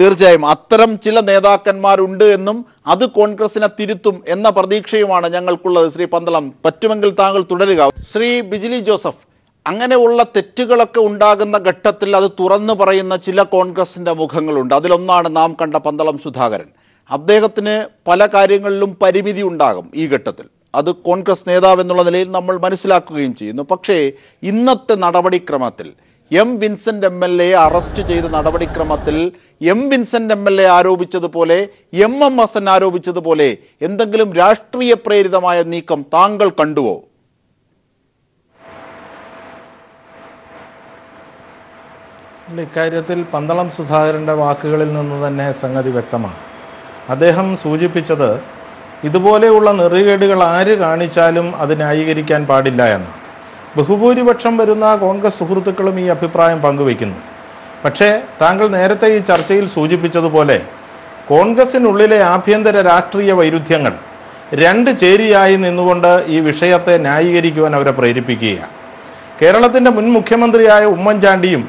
തീർച്ചയായും അത്തരം ചില നേതാക്കന്മാരുണ്ട് എന്നും അത് കോൺഗ്രസിനെ തിരുത്തും എന്ന പ്രതീക്ഷയുമാണ് ഞങ്ങൾക്കുള്ളത്. ശ്രീ പന്തളം, പറ്റുമെങ്കിൽ താങ്കൾ തുടരുക. ശ്രീ ബിജിലി ജോസഫ്, അങ്ങനെയുള്ള തെറ്റുകളൊക്കെ ഉണ്ടാകുന്ന ഘട്ടത്തിൽ അത് തുറന്നു പറയുന്ന ചില കോൺഗ്രസിന്റെ മുഖങ്ങളുണ്ട്. അതിലൊന്നാണ് നാം കണ്ട പന്തളം സുധാകരൻ. അദ്ദേഹത്തിന് പല കാര്യങ്ങളിലും പരിമിതി ഉണ്ടാകും ഈ ഘട്ടത്തിൽ. അത് കോൺഗ്രസ് നേതാവ് എന്നുള്ള നിലയിൽ നമ്മൾ മനസ്സിലാക്കുകയും ചെയ്യുന്നു. പക്ഷേ ഇന്നത്തെ നടപടിക്രമത്തിൽ M. വിൻസെന്റ് MLA അറസ്റ്റ് ചെയ്ത നടപടിക്രമത്തിൽ M. വിൻസെന്റ് MLA ആരോപിച്ചതുപോലെ MM ഹസൻ ആരോപിച്ചതുപോലെ എന്തെങ്കിലും രാഷ്ട്രീയ പ്രേരിതമായ നീക്കം താങ്കൾ കണ്ടുവോ? ഇക്കാര്യത്തിൽ പന്തളം സുധാകരൻ്റെ വാക്കുകളിൽ നിന്ന് തന്നെ സംഗതി വ്യക്തമാണ്. അദ്ദേഹം സൂചിപ്പിച്ചത് ഇതുപോലെയുള്ള നെറികേടുകൾ ആര് കാണിച്ചാലും അത് ന്യായീകരിക്കാൻ പാടില്ല എന്നാണ്. ബഹുഭൂരിപക്ഷം വരുന്ന കോൺഗ്രസ് സുഹൃത്തുക്കളും ഈ അഭിപ്രായം പങ്കുവയ്ക്കുന്നു. പക്ഷേ താങ്കൾ നേരത്തെ ഈ ചർച്ചയിൽ സൂചിപ്പിച്ചതുപോലെ കോൺഗ്രസിനുള്ളിലെ ആഭ്യന്തര രാഷ്ട്രീയ വൈരുദ്ധ്യങ്ങൾ രണ്ട് ചേരിയായി നിന്നുകൊണ്ട് ഈ വിഷയത്തെ ന്യായീകരിക്കുവാൻ അവരെ പ്രേരിപ്പിക്കുകയാണ്. കേരളത്തിൻ്റെ മുൻ മുഖ്യമന്ത്രിയായ ഉമ്മൻചാണ്ടിയും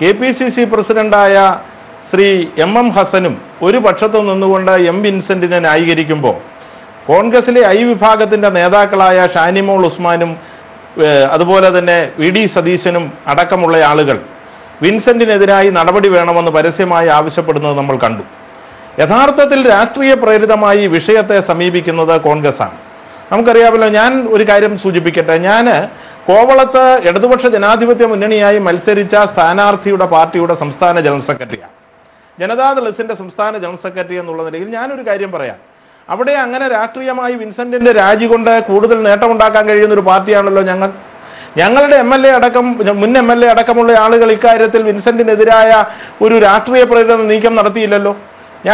KPCC പ്രസിഡന്റായ ശ്രീ MM ഹസനും ഒരു പക്ഷത്തു നിന്നുകൊണ്ട് M. വിൻസെന്റിനെ ന്യായീകരിക്കുമ്പോൾ കോൺഗ്രസിലെ I വിഭാഗത്തിൻ്റെ നേതാക്കളായ ഷാനിമോൾ ഉസ്മാനും അതുപോലെ തന്നെ VD സതീശനും അടക്കമുള്ള ആളുകൾ വിൻസെന്റിനെതിരായി നടപടി വേണമെന്ന് പരസ്യമായി ആവശ്യപ്പെടുന്നത് നമ്മൾ കണ്ടു. യഥാർത്ഥത്തിൽ രാഷ്ട്രീയ പ്രേരിതമായി വിഷയത്തെ സമീപിക്കുന്നത് കോൺഗ്രസ്സാണ്. നമുക്കറിയാമല്ലോ. ഞാൻ ഒരു കാര്യം സൂചിപ്പിക്കട്ടെ. ഞാൻ കോവളത്ത് ഇടതുപക്ഷ ജനാധിപത്യ മുന്നണിയായി മത്സരിച്ച സ്ഥാനാർത്ഥിയുടെ പാർട്ടിയുടെ സംസ്ഥാന ജനറൽ സെക്രട്ടറിയാണ്. ജനതാദൾ എസിൻ്റെ സംസ്ഥാന ജനറൽ സെക്രട്ടറി എന്നുള്ള നിലയിൽ ഞാനൊരു കാര്യം പറയാം. അവിടെ അങ്ങനെ രാഷ്ട്രീയമായി വിൻസെന്റിന്റെ രാജി കൊണ്ട് കൂടുതൽ നേട്ടമുണ്ടാക്കാൻ കഴിയുന്ന ഒരു പാർട്ടിയാണല്ലോ ഞങ്ങൾ. ഞങ്ങളുടെ MLA അടക്കം, മുൻ MLA അടക്കമുള്ള ആളുകൾ ഇക്കാര്യത്തിൽ വിൻസെന്റിനെതിരായ ഒരു രാഷ്ട്രീയ പ്രേരിത നീക്കം നടത്തിയില്ലല്ലോ.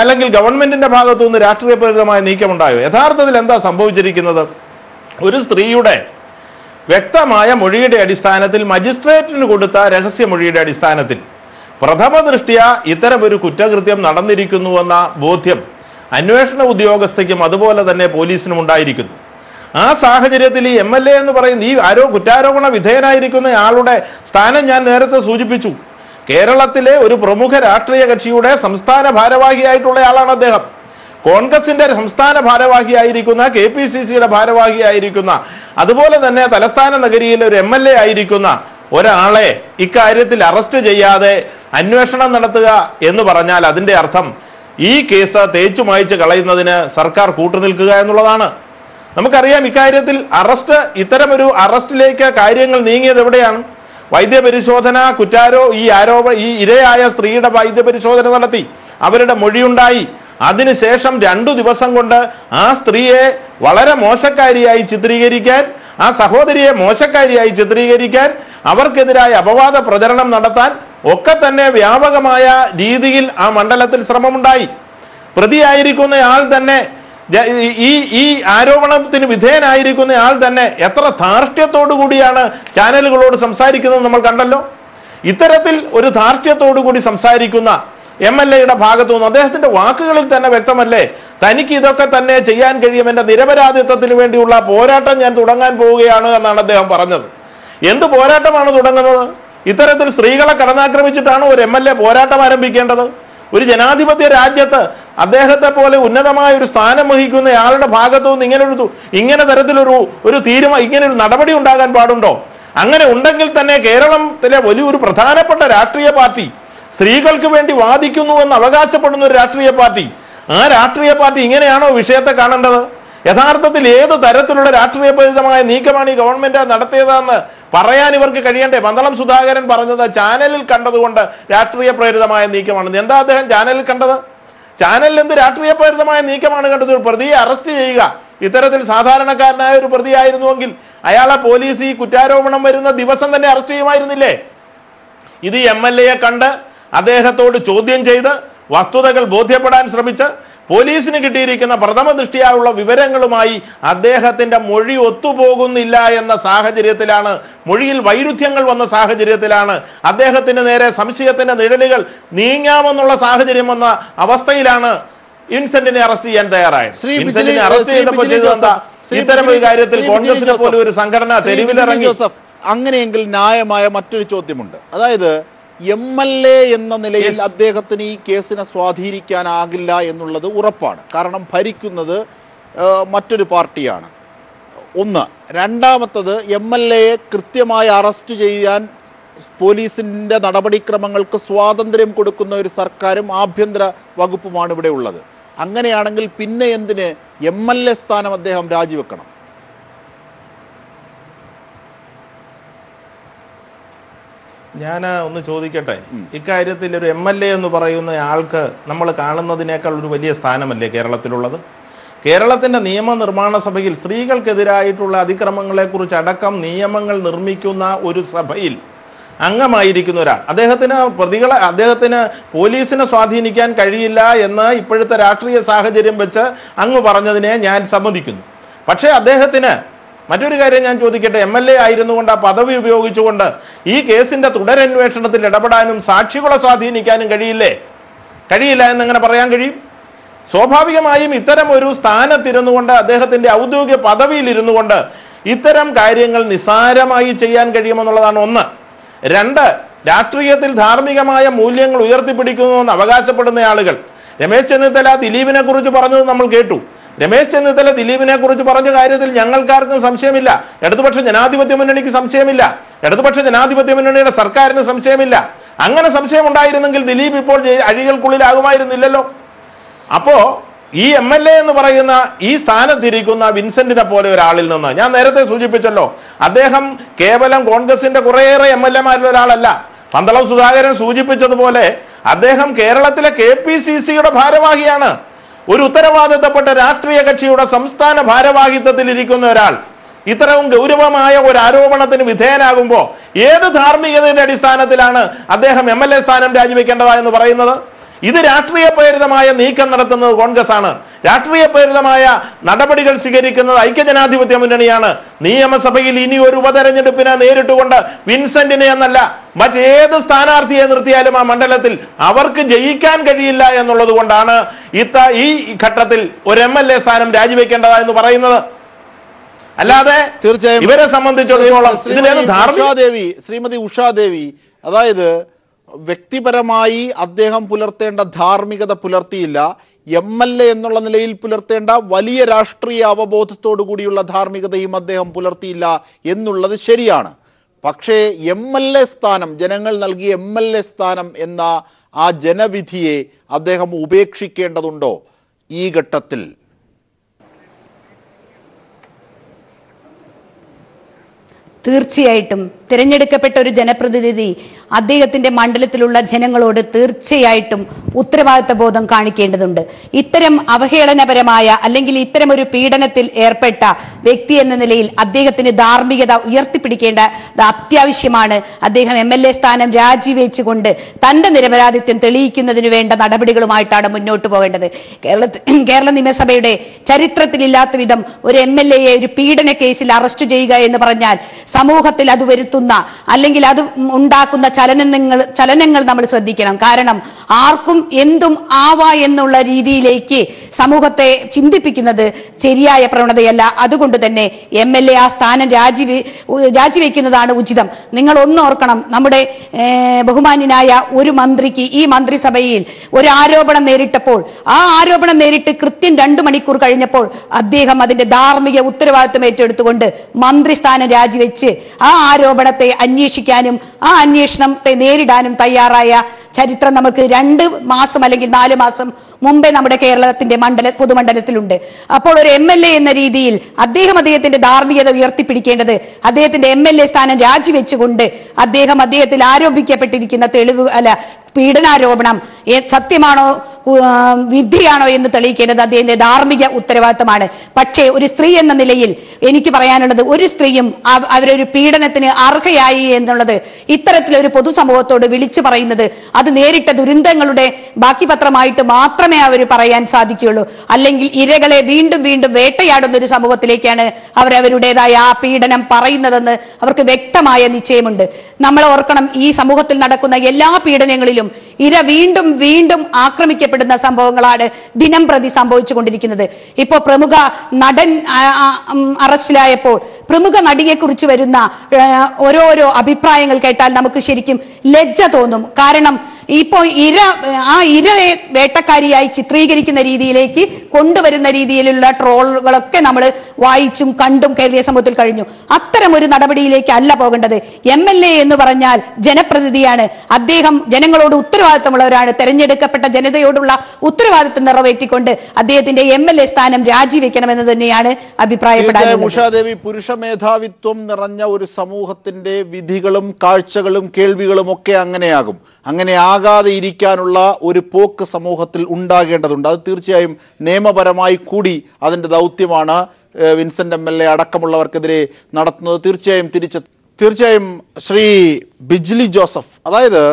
അല്ലെങ്കിൽ ഗവൺമെന്റിന്റെ ഭാഗത്തുനിന്ന് രാഷ്ട്രീയ പ്രേരിതമായ നീക്കമുണ്ടായോ? യഥാർത്ഥത്തിൽ എന്താ സംഭവിച്ചിരിക്കുന്നത്? ഒരു സ്ത്രീയുടെ വ്യക്തമായ മൊഴിയുടെ അടിസ്ഥാനത്തിൽ, മജിസ്ട്രേറ്റിന് കൊടുത്ത രഹസ്യമൊഴിയുടെ അടിസ്ഥാനത്തിൽ പ്രഥമ ദൃഷ്ട്യാ ഇത്തരമൊരു കുറ്റകൃത്യം നടന്നിരിക്കുന്നുവെന്ന ബോധ്യം അന്വേഷണ ഉദ്യോഗസ്ഥയ്ക്കും അതുപോലെ തന്നെ പോലീസിനും ഉണ്ടായിരിക്കുന്നു. ആ സാഹചര്യത്തിൽ ഈ MLA എന്ന് പറയുന്ന ഈ കുറ്റാരോപണ വിധേയനായിരിക്കുന്ന ആളുടെ സ്ഥാനം ഞാൻ നേരത്തെ സൂചിപ്പിച്ചു. കേരളത്തിലെ ഒരു പ്രമുഖ രാഷ്ട്രീയ കക്ഷിയുടെ സംസ്ഥാന ഭാരവാഹിയായിട്ടുള്ള ആളാണ് അദ്ദേഹം. കോൺഗ്രസിന്റെ സംസ്ഥാന ഭാരവാഹിയായിരിക്കുന്ന, KPCCയുടെ ഭാരവാഹിയായിരിക്കുന്ന, അതുപോലെ തന്നെ തലസ്ഥാന നഗരിയിലെ ഒരു MLA ആയിരിക്കുന്ന ഒരാളെ ഇക്കാര്യത്തിൽ അറസ്റ്റ് ചെയ്യാതെ അന്വേഷണം നടത്തുക എന്ന് പറഞ്ഞാൽ അതിന്റെ അർത്ഥം ഈ കേസ് തേച്ചു മായ്ച്ച് കളയുന്നതിന് സർക്കാർ കൂട്ടുനിൽക്കുക എന്നുള്ളതാണ്. നമുക്കറിയാം ഇക്കാര്യത്തിൽ ഇത്തരമൊരു അറസ്റ്റിലേക്ക് കാര്യങ്ങൾ നീങ്ങിയത് എവിടെയാണ്? വൈദ്യപരിശോധന, ഈ ഇരയായ സ്ത്രീയുടെ വൈദ്യപരിശോധന നടത്തി, അവരുടെ മൊഴിയുണ്ടായി. അതിനുശേഷം 2 ദിവസം കൊണ്ട് ആ സ്ത്രീയെ വളരെ മോശക്കാരിയായി ചിത്രീകരിക്കാൻ, ആ സഹോദരിയെ മോശക്കാരിയായി ചിത്രീകരിക്കാൻ, അവർക്കെതിരായ അപവാദ പ്രചരണം നടത്താൻ ഒക്കെ തന്നെ വ്യാപകമായ രീതിയിൽ ആ മണ്ഡലത്തിൽ ശ്രമമുണ്ടായി. പ്രതിയായിരിക്കുന്ന ആൾ തന്നെ, ഈ ആരോപണത്തിന് വിധേയനായിരിക്കുന്ന ആൾ തന്നെ എത്ര ധാർഷ്ട്യത്തോടു കൂടിയാണ് ചാനലുകളോട് സംസാരിക്കുന്നത് നമ്മൾ കണ്ടല്ലോ. ഇത്തരത്തിൽ ഒരു ധാർഷ്ട്യത്തോടു കൂടി സംസാരിക്കുന്ന MLAയുടെ ഭാഗത്തു നിന്ന് അദ്ദേഹത്തിന്റെ വാക്കുകളിൽ തന്നെ വ്യക്തമല്ലേ, തനിക്ക് ഇതൊക്കെ തന്നെ ചെയ്യാൻ കഴിയും, എന്റെ നിരപരാധിത്വത്തിന് വേണ്ടിയുള്ള പോരാട്ടം ഞാൻ തുടങ്ങാൻ പോവുകയാണ് എന്നാണ് അദ്ദേഹം പറഞ്ഞത്. എന്ത് പോരാട്ടമാണ് തുടങ്ങുന്നത്? ഇത്തരത്തിൽ സ്ത്രീകളെ കടന്നാക്രമിച്ചിട്ടാണ് ഒരു MLA പോരാട്ടം ആരംഭിക്കേണ്ടത്? ഒരു ജനാധിപത്യ രാജ്യത്ത് അദ്ദേഹത്തെ പോലെ ഉന്നതമായ ഒരു സ്ഥാനം വഹിക്കുന്ന ആളുടെ ഭാഗത്തു നിന്ന് ഇങ്ങനെ തരത്തിലൊരു നടപടി ഉണ്ടാകാൻ പാടുണ്ടോ? അങ്ങനെ ഉണ്ടെങ്കിൽ തന്നെ കേരളത്തിലെ വലിയൊരു പ്രധാനപ്പെട്ട രാഷ്ട്രീയ പാർട്ടി, സ്ത്രീകൾക്ക് വേണ്ടി വാദിക്കുന്നു എന്ന് അവകാശപ്പെടുന്ന ഒരു രാഷ്ട്രീയ പാർട്ടി, ആ രാഷ്ട്രീയ പാർട്ടി ഇങ്ങനെയാണോ വിഷയത്തെ കാണേണ്ടത്? യഥാർത്ഥത്തിൽ ഏത് തരത്തിലുള്ള രാഷ്ട്രീയപരിതമായ നീക്കമാണ് ഈ ഗവൺമെന്റ് നടത്തിയതെന്ന് പറയാൻ ഇവർക്ക് കഴിയണ്ടേ? പന്തളം സുധാകരൻ പറഞ്ഞത് ചാനലിൽ കണ്ടതുകൊണ്ട് രാഷ്ട്രീയ പ്രേരിതമായ നീക്കമാണ്. എന്താ അദ്ദേഹം ചാനലിൽ കണ്ടത്? ചാനലിൽ എന്ത് രാഷ്ട്രീയ പ്രേരിതമായ നീക്കമാണ് കണ്ടത്? ഒരു പ്രതിയെ അറസ്റ്റ് ചെയ്യുക. ഇത്തരത്തിൽ സാധാരണക്കാരനായ ഒരു പ്രതിയായിരുന്നുവെങ്കിൽ അയാളെ പോലീസ് ഈ കുറ്റാരോപണം വരുന്ന ദിവസം തന്നെ അറസ്റ്റ് ചെയ്യുമായിരുന്നില്ലേ? ഇത് MLAയെ കണ്ട് അദ്ദേഹത്തോട് ചോദ്യം ചെയ്ത് വസ്തുതകൾ ബോധ്യപ്പെടാൻ ശ്രമിച്ച് പോലീസിന് കിട്ടിയിരിക്കുന്ന പ്രഥമ ദൃഷ്ടിയായുള്ള വിവരങ്ങളുമായി അദ്ദേഹത്തിന്റെ മൊഴി ഒത്തുപോകുന്നില്ല എന്ന സാഹചര്യത്തിലാണ്, മൊഴിയിൽ വൈരുദ്ധ്യങ്ങൾ വന്ന സാഹചര്യത്തിലാണ്, അദ്ദേഹത്തിന് നേരെ സംശയത്തിന്റെ നിഴലുകൾ നീങ്ങാമെന്നുള്ള സാഹചര്യം വന്ന അവസ്ഥയിലാണ് വിൻസെന്റിനെ അറസ്റ്റ് ചെയ്യാൻ തയ്യാറായത്. വിൻസെന്റിനെ അറസ്റ്റ് ചെയ്തപ്പോൾ ഇത്തരം ഒരു കാര്യത്തിൽ കോൺഗ്രസിനെ പോലെ ഒരു സംഘടന തെരുവിലിറങ്ങി. അങ്ങനെയെങ്കിൽ ന്യായമായ മറ്റൊരു ചോദ്യമുണ്ട്. അതായത് MLA എന്ന നിലയിൽ അദ്ദേഹത്തിന് ഈ കേസിനെ സ്വാധീനിക്കാനാകില്ല എന്നുള്ളത് ഉറപ്പാണ്. കാരണം ഭരിക്കുന്നത് മറ്റൊരു പാർട്ടിയാണ്. ഒന്ന്. രണ്ടാമത്തത്, MLAയെ കൃത്യമായി അറസ്റ്റ് ചെയ്യാൻ പോലീസിൻ്റെ നടപടിക്രമങ്ങൾക്ക് സ്വാതന്ത്ര്യം കൊടുക്കുന്ന ഒരു സർക്കാരും ആഭ്യന്തര വകുപ്പുമാണ് ഇവിടെ ഉള്ളത്. അങ്ങനെയാണെങ്കിൽ പിന്നെ എന്തിന് MLA സ്ഥാനം അദ്ദേഹം രാജിവെക്കണം? ഞാൻ ഒന്ന് ചോദിക്കട്ടെ, ഇക്കാര്യത്തിൽ ഒരു MLA എന്ന് പറയുന്ന ആൾക്ക് നമ്മൾ കാണുന്നതിനേക്കാൾ ഒരു വലിയ സ്ഥാനമല്ലേ കേരളത്തിലുള്ളത്? കേരളത്തിൻ്റെ നിയമനിർമ്മാണ സഭയിൽ സ്ത്രീകൾക്കെതിരായിട്ടുള്ള അതിക്രമങ്ങളെക്കുറിച്ച് അടക്കം നിയമങ്ങൾ നിർമ്മിക്കുന്ന ഒരു സഭയിൽ അംഗമായിരിക്കുന്ന ഒരാൾ, അദ്ദേഹത്തിന് പോലീസിനെ സ്വാധീനിക്കാൻ കഴിയില്ല എന്ന് ഇപ്പോഴത്തെ രാഷ്ട്രീയ സാഹചര്യം വെച്ച് അങ്ങ് പറഞ്ഞതിനെ ഞാൻ സമ്മതിക്കുന്നു. പക്ഷേ അദ്ദേഹത്തിന് മറ്റൊരു കാര്യം ഞാൻ ചോദിക്കട്ടെ, MLA ആയിരുന്നുകൊണ്ട് ആ പദവി ഉപയോഗിച്ചുകൊണ്ട് ഈ കേസിന്റെ തുടരന്വേഷണത്തിൽ ഇടപെടാനും സാക്ഷികളെ സ്വാധീനിക്കാനും കഴിയില്ല എന്നെങ്ങനെ പറയാൻ കഴിയും? സ്വാഭാവികമായും ഇത്തരം ഒരു സ്ഥാനത്തിരുന്നു കൊണ്ട്, അദ്ദേഹത്തിന്റെ ഔദ്യോഗിക പദവിയിൽ ഇരുന്നു കൊണ്ട് ഇത്തരം കാര്യങ്ങൾ നിസ്സാരമായി ചെയ്യാൻ കഴിയുമെന്നുള്ളതാണ് ഒന്ന്. രണ്ട്, രാഷ്ട്രീയത്തിൽ ധാർമ്മികമായ മൂല്യങ്ങൾ ഉയർത്തിപ്പിടിക്കുന്നുവെന്ന് അവകാശപ്പെടുന്ന ആളുകൾ, രമേശ് ചെന്നിത്തല ദിലീപിനെ കുറിച്ച് പറഞ്ഞത് നമ്മൾ കേട്ടു. രമേശ് ചെന്നിത്തല ദിലീപിനെ കുറിച്ച് പറഞ്ഞ കാര്യത്തിൽ ഞങ്ങൾക്കാർക്കും സംശയമില്ല, ഇടതുപക്ഷ ജനാധിപത്യ മുന്നണിക്ക് സംശയമില്ല, ഇടതുപക്ഷ ജനാധിപത്യ മുന്നണിയുടെ സർക്കാരിന് സംശയമില്ല. അങ്ങനെ സംശയം ഉണ്ടായിരുന്നെങ്കിൽ ദിലീപ് ഇപ്പോൾ അഴികൾക്കുള്ളിലാകുമായിരുന്നില്ലല്ലോ. അപ്പോ ഈ MLA എന്ന് പറയുന്ന ഈ സ്ഥാനത്തിരിക്കുന്ന വിൻസെന്റിനെ പോലെ ഒരാളിൽ നിന്ന്, ഞാൻ നേരത്തെ സൂചിപ്പിച്ചല്ലോ, അദ്ദേഹം കേവലം കോൺഗ്രസിന്റെ കുറേയേറെ MLAമാരിൽ ഒരാളല്ല. പന്തളം സുധാകരൻ സൂചിപ്പിച്ചതുപോലെ അദ്ദേഹം കേരളത്തിലെ KPCCയുടെ ഭാരവാഹിയാണ്. ഒരു ഉത്തരവാദിത്തപ്പെട്ട രാഷ്ട്രീയ കക്ഷിയുടെ സംസ്ഥാന ഭാരവാഹിത്വത്തിൽ ഇരിക്കുന്ന ഒരാൾ ഇത്തരവും ഗൗരവമായ ഒരു ആരോപണത്തിന് വിധേയനാകുമ്പോൾ ഏത് ധാർമ്മികതയുടെ അടിസ്ഥാനത്തിലാണ് അദ്ദേഹം MLA സ്ഥാനം രാജിവെക്കേണ്ടതായെന്ന് പറയുന്നത്? ഇത് രാഷ്ട്രീയ പ്രേരിതമായ നീക്കം നടത്തുന്നത് കോൺഗ്രസ് ആണ്. രാഷ്ട്രീയ പ്രേരിതമായ നടപടികൾ സ്വീകരിക്കുന്നത് ഐക്യജനാധിപത്യ മുന്നണിയാണ്. നിയമസഭയിൽ ഇനി ഒരു ഉപതെരഞ്ഞെടുപ്പിനെ നേരിട്ടുകൊണ്ട് വിൻസെന്റിനെ എന്നല്ല മറ്റേത് സ്ഥാനാർത്ഥിയെ നിർത്തിയാലും ആ മണ്ഡലത്തിൽ അവർക്ക് ജയിക്കാൻ കഴിയില്ല എന്നുള്ളത് കൊണ്ടാണ് ഈ ഘട്ടത്തിൽ ഒരു MLA സ്ഥാനം രാജിവെക്കേണ്ടതായെന്ന് പറയുന്നത്. അല്ലാതെ തീർച്ചയായും ഇവരെ സംബന്ധിച്ചിടത്തോളം ശ്രീമതി ഉഷാദേവി, അതായത് വ്യക്തിപരമായി അദ്ദേഹം പുലർത്തേണ്ട ധാർമ്മികത പുലർത്തിയില്ല, MLA എന്നുള്ള നിലയിൽ പുലർത്തേണ്ട വലിയ രാഷ്ട്രീയ അവബോധത്തോടു കൂടിയുള്ള ധാർമ്മികതയും അദ്ദേഹം പുലർത്തിയില്ല എന്നുള്ളത് ശരിയാണ്. പക്ഷേ MLA സ്ഥാനം, ജനങ്ങൾ നൽകിയ MLA സ്ഥാനം എന്ന ആ ജനവിധിയെ അദ്ദേഹം ഉപേക്ഷിക്കേണ്ടതുണ്ടോ ഈ ഘട്ടത്തിൽ? തീർച്ചയായിട്ടും തിരഞ്ഞെടുക്കപ്പെട്ട ഒരു ജനപ്രതിനിധി അദ്ദേഹത്തിൻ്റെ മണ്ഡലത്തിലുള്ള ജനങ്ങളോട് തീർച്ചയായിട്ടും ഉത്തരവാദിത്ത ബോധം കാണിക്കേണ്ടതുണ്ട്. ഇത്തരം അവഹേളനപരമായ അല്ലെങ്കിൽ ഇത്തരം ഒരു പീഡനത്തിൽ ഏർപ്പെട്ട വ്യക്തി എന്ന നിലയിൽ അദ്ദേഹത്തിന് ധാർമ്മികത ഉയർത്തിപ്പിടിക്കേണ്ടത് അത്യാവശ്യമാണ്. അദ്ദേഹം MLA സ്ഥാനം രാജിവെച്ചുകൊണ്ട് തൻ്റെ നിരപരാധിത്വം തെളിയിക്കുന്നതിന് വേണ്ട നടപടികളുമായിട്ടാണ് മുന്നോട്ട് പോകേണ്ടത്. കേരള നിയമസഭയുടെ ചരിത്രത്തിലില്ലാത്ത വിധം ഒരു MLA-യെ ഒരു പീഡന കേസിൽ അറസ്റ്റ് ചെയ്യുക എന്ന് പറഞ്ഞാൽ സമൂഹത്തിൽ അത് വരുത്തുന്ന അല്ലെങ്കിൽ അത് ഉണ്ടാക്കുന്ന ചലനങ്ങൾ നമ്മൾ ശ്രദ്ധിക്കണം. കാരണം ആർക്കും എന്തും ആവാ എന്നുള്ള രീതിയിലേക്ക് സമൂഹത്തെ ചിന്തിപ്പിക്കുന്നത് ശരിയായ പ്രവണതയല്ല. അതുകൊണ്ട് തന്നെ MLA ആ സ്ഥാനം രാജിവെക്കുന്നതാണ് ഉചിതം. നിങ്ങൾ ഒന്നോർക്കണം, നമ്മുടെ ബഹുമാന്യനായ ഒരു മന്ത്രിക്ക് ഈ മന്ത്രിസഭയിൽ ഒരു ആരോപണം നേരിട്ടപ്പോൾ ആ ആരോപണം നേരിട്ട് കൃത്യം 2 മണിക്കൂർ കഴിഞ്ഞപ്പോൾ അദ്ദേഹം അതിന്റെ ധാർമ്മിക ഉത്തരവാദിത്വം ഏറ്റെടുത്തുകൊണ്ട് മന്ത്രിസ്ഥാനം രാജിവെച്ച് ആ ആരോപണത്തെ അന്വേഷിക്കാനും ആ അന്വേഷണത്തെ നേരിടാനും തയ്യാറായ ചരിത്രം നമുക്ക് 2 മാസം അല്ലെങ്കിൽ 4 മാസം മുമ്പേ നമ്മുടെ കേരളത്തിന്റെ പൊതുമണ്ഡലത്തിലുണ്ട്. അപ്പോൾ ഒരു MLA എന്ന രീതിയിൽ അദ്ദേഹത്തിന്റെ ധാർമ്മികത ഉയർത്തിപ്പിടിക്കേണ്ടത് അദ്ദേഹത്തിന്റെ MLA സ്ഥാനം രാജിവെച്ചുകൊണ്ട് അദ്ദേഹത്തിൽ ആരോപിക്കപ്പെട്ടിരിക്കുന്ന പീഡനാരോപണം സത്യമാണോ വിധിയാണോ എന്ന് തെളിയിക്കേണ്ടത് അദ്ദേഹത്തിന്റെ ധാർമ്മിക ഉത്തരവാദിത്തമാണ്. പക്ഷേ ഒരു സ്ത്രീ എന്ന നിലയിൽ എനിക്ക് പറയാനുള്ളത്, ഒരു സ്ത്രീയും അവരൊരു പീഡനത്തിന് അർഹയായി എന്നുള്ളത് ഇത്തരത്തിലൊരു പൊതുസമൂഹത്തോട് വിളിച്ചു പറയുന്നത് അത് നേരിട്ട ദുരന്തങ്ങളുടെ ബാക്കി പത്രമായിട്ട് മാത്രമേ അവർ പറയാൻ സാധിക്കുകയുള്ളൂ. അല്ലെങ്കിൽ ഇരകളെ വീണ്ടും വീണ്ടും വേട്ടയാടുന്ന ഒരു സമൂഹത്തിലേക്കാണ് അവരവരുടേതായ ആ പീഡനം പറയുന്നതെന്ന് അവർക്ക് വ്യക്തമായ നിശ്ചയമുണ്ട്. നമ്മൾ ഓർക്കണം, ഈ സമൂഹത്തിൽ നടക്കുന്ന എല്ലാ പീഡനങ്ങളിലും ഇര വീണ്ടും വീണ്ടും ആക്രമിക്കപ്പെടുന്ന സംഭവങ്ങളാണ് ദിനം പ്രതി സംഭവിച്ചുകൊണ്ടിരിക്കുന്നത്. ഇപ്പോൾ പ്രമുഖ നടൻ അറസ്റ്റിലായപ്പോൾ പ്രമുഖ നടിയെക്കുറിച്ച് വരുന്ന ഓരോരോ അഭിപ്രായങ്ങൾ കേട്ടാൽ നമുക്ക് ശരിക്കും ലജ്ജ തോന്നും. കാരണം ഇപ്പോൾ ഇരയെ വേട്ടക്കാരിയായി ചിത്രീകരിക്കുന്ന രീതിയിലേക്ക് കൊണ്ടുവരുന്ന രീതിയിലുള്ള ട്രോളുകളൊക്കെ നമ്മൾ വായിച്ചും കണ്ടും കേരളീയ സമൂഹത്തിൽ കഴിഞ്ഞു. അത്തരം ഒരു നടപടിയിലേക്ക് അല്ല പോകേണ്ടത്. MLA എന്ന് പറഞ്ഞാൽ ജനപ്രതിനിധിയാണ്. അദ്ദേഹം ജനങ്ങളോട് ഉത്തരവാദിത്തമുള്ളവരാണ്. തെരഞ്ഞെടുക്കപ്പെട്ട ജനതയോടുള്ള ഉത്തരവാദിത്തം നിറവേറ്റിക്കൊണ്ട് അദ്ദേഹത്തിന്റെ MLA സ്ഥാനം രാജിവെക്കണമെന്ന് തന്നെയാണ് അഭിപ്രായപ്പെടുന്നത്. ഉഷാദേവി, പുരുഷ മേധാവിത്വം നിറഞ്ഞ ഒരു സമൂഹത്തിന്റെ വിധികളും കാഴ്ചകളും കേൾവികളും ഒക്കെ അങ്ങനെയാകും. അങ്ങനെ ആകാതെ ഇരിക്കാനുള്ള ഒരു പോക്ക് സമൂഹത്തിൽ ഉണ്ടാകേണ്ടതുണ്ട്. അത് തീർച്ചയായും നിയമപരമായി കൂടി അതിൻ്റെ ദൗത്യമാണ് വിൻസെന്റ് MLA അടക്കമുള്ളവർക്കെതിരെ നടത്തുന്നത്. തീർച്ചയായും ശ്രീ ബിജ്ലി ജോസഫ്, അതായത്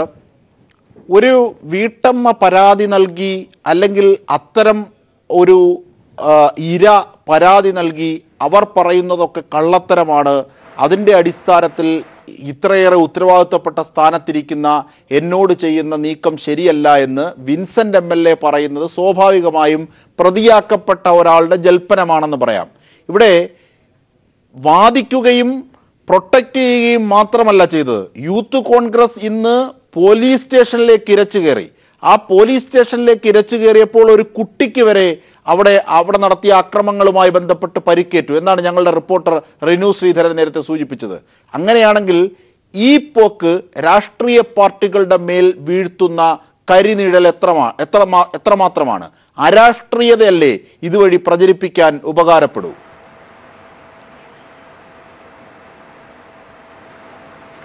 ഒരു വീട്ടമ്മ പരാതി നൽകി അല്ലെങ്കിൽ അത്തരം ഒരു ഇര പരാതി നൽകി അവർ പറയുന്നതൊക്കെ കള്ളത്തരമാണ്, അതിൻ്റെ അടിസ്ഥാനത്തിൽ ഇത്രയേറെ ഉത്തരവാദിത്വപ്പെട്ട സ്ഥാനത്തിരിക്കുന്ന എന്നോട് ചെയ്യുന്ന നീക്കം ശരിയല്ല എന്ന് വിൻസെന്റ് MLA പറയുന്നത് സ്വാഭാവികമായും പ്രതിയാക്കപ്പെട്ട ഒരാളുടെ ജൽപ്പനമാണെന്ന് പറയാം. ഇവിടെ വാദിക്കുകയും പ്രൊട്ടക്റ്റ് ചെയ്യുകയും മാത്രമല്ല ചെയ്തത്. യൂത്ത് കോൺഗ്രസ് ഇന്ന് പോലീസ് സ്റ്റേഷനിലേക്ക് ഇരച്ചു കയറി. ആ പോലീസ് സ്റ്റേഷനിലേക്ക് ഇരച്ചു കയറിയപ്പോൾ ഒരു കുട്ടിക്ക് വരെ അവിടെ നടത്തിയ അക്രമങ്ങളുമായി ബന്ധപ്പെട്ട് പരിക്കേറ്റു എന്നാണ് ഞങ്ങളുടെ റിപ്പോർട്ടർ റിനു ശ്രീധരൻ നേരത്തെ സൂചിപ്പിച്ചത്. അങ്ങനെയാണെങ്കിൽ ഈ പോക്ക് രാഷ്ട്രീയ പാർട്ടികളുടെ മേൽ വീഴ്ത്തുന്ന കരിനിഴൽ എത്രമാത്രമാണ്? അരാഷ്ട്രീയതയല്ലേ ഇതുവഴി പ്രചരിപ്പിക്കാൻ ഉപകാരപ്പെടൂ?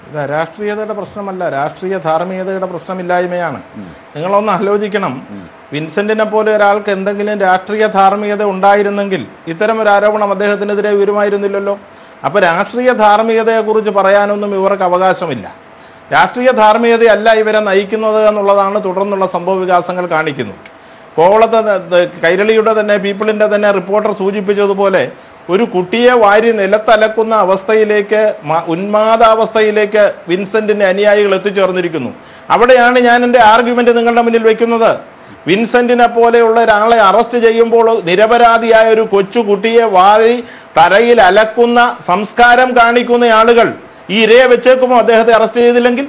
ഇത് രാഷ്ട്രീയതയുടെ പ്രശ്നമല്ല, രാഷ്ട്രീയ ധാർമ്മികതയുടെ പ്രശ്നമില്ലായ്മയാണ്. നിങ്ങളൊന്ന് ആലോചിക്കണം, വിൻസെന്റിനെ പോലെ ഒരാൾക്ക് എന്തെങ്കിലും രാഷ്ട്രീയ ധാർമ്മികത ഉണ്ടായിരുന്നെങ്കിൽ ഇത്തരം ഒരു ആരോപണം അദ്ദേഹത്തിനെതിരെ വരുമായിരുന്നില്ലല്ലോ. അപ്പോൾ രാഷ്ട്രീയ ധാർമ്മികതയെക്കുറിച്ച് പറയാനൊന്നും ഇവർക്ക് അവകാശമില്ല. രാഷ്ട്രീയ ധാർമ്മികതയല്ല ഇവരെ നയിക്കുന്നത് എന്നുള്ളതാണ് തുടർന്നുള്ള സംഭവ വികാസങ്ങൾ കാണിക്കുന്നത്. കോവളത്തെ കൈരളിയുടെ തന്നെ പീപ്പിളിൻ്റെ തന്നെ റിപ്പോർട്ടർ സൂചിപ്പിച്ചതുപോലെ ഒരു കുട്ടിയെ വാരി നിലത്തലക്കുന്ന അവസ്ഥയിലേക്ക്, ഉന്മാദാവസ്ഥയിലേക്ക് വിൻസെന്റിന്റെ അനുയായികൾ എത്തിച്ചേർന്നിരിക്കുന്നു. അവിടെയാണ് ഞാൻ എൻ്റെ ആർഗ്യുമെന്റ് നിങ്ങളുടെ മുന്നിൽ വെക്കുന്നത്. വിൻസെന്റിനെ പോലെയുള്ള ഒരാളെ അറസ്റ്റ് ചെയ്യുമ്പോൾ നിരപരാധിയായ ഒരു കൊച്ചുകുട്ടിയെ വാരി തറയിൽ അലക്കുന്ന സംസ്കാരം കാണിക്കുന്ന ആളുകൾ ഈ ഇരയെ വെച്ചേക്കുമോ അദ്ദേഹത്തെ അറസ്റ്റ് ചെയ്തില്ലെങ്കിൽ?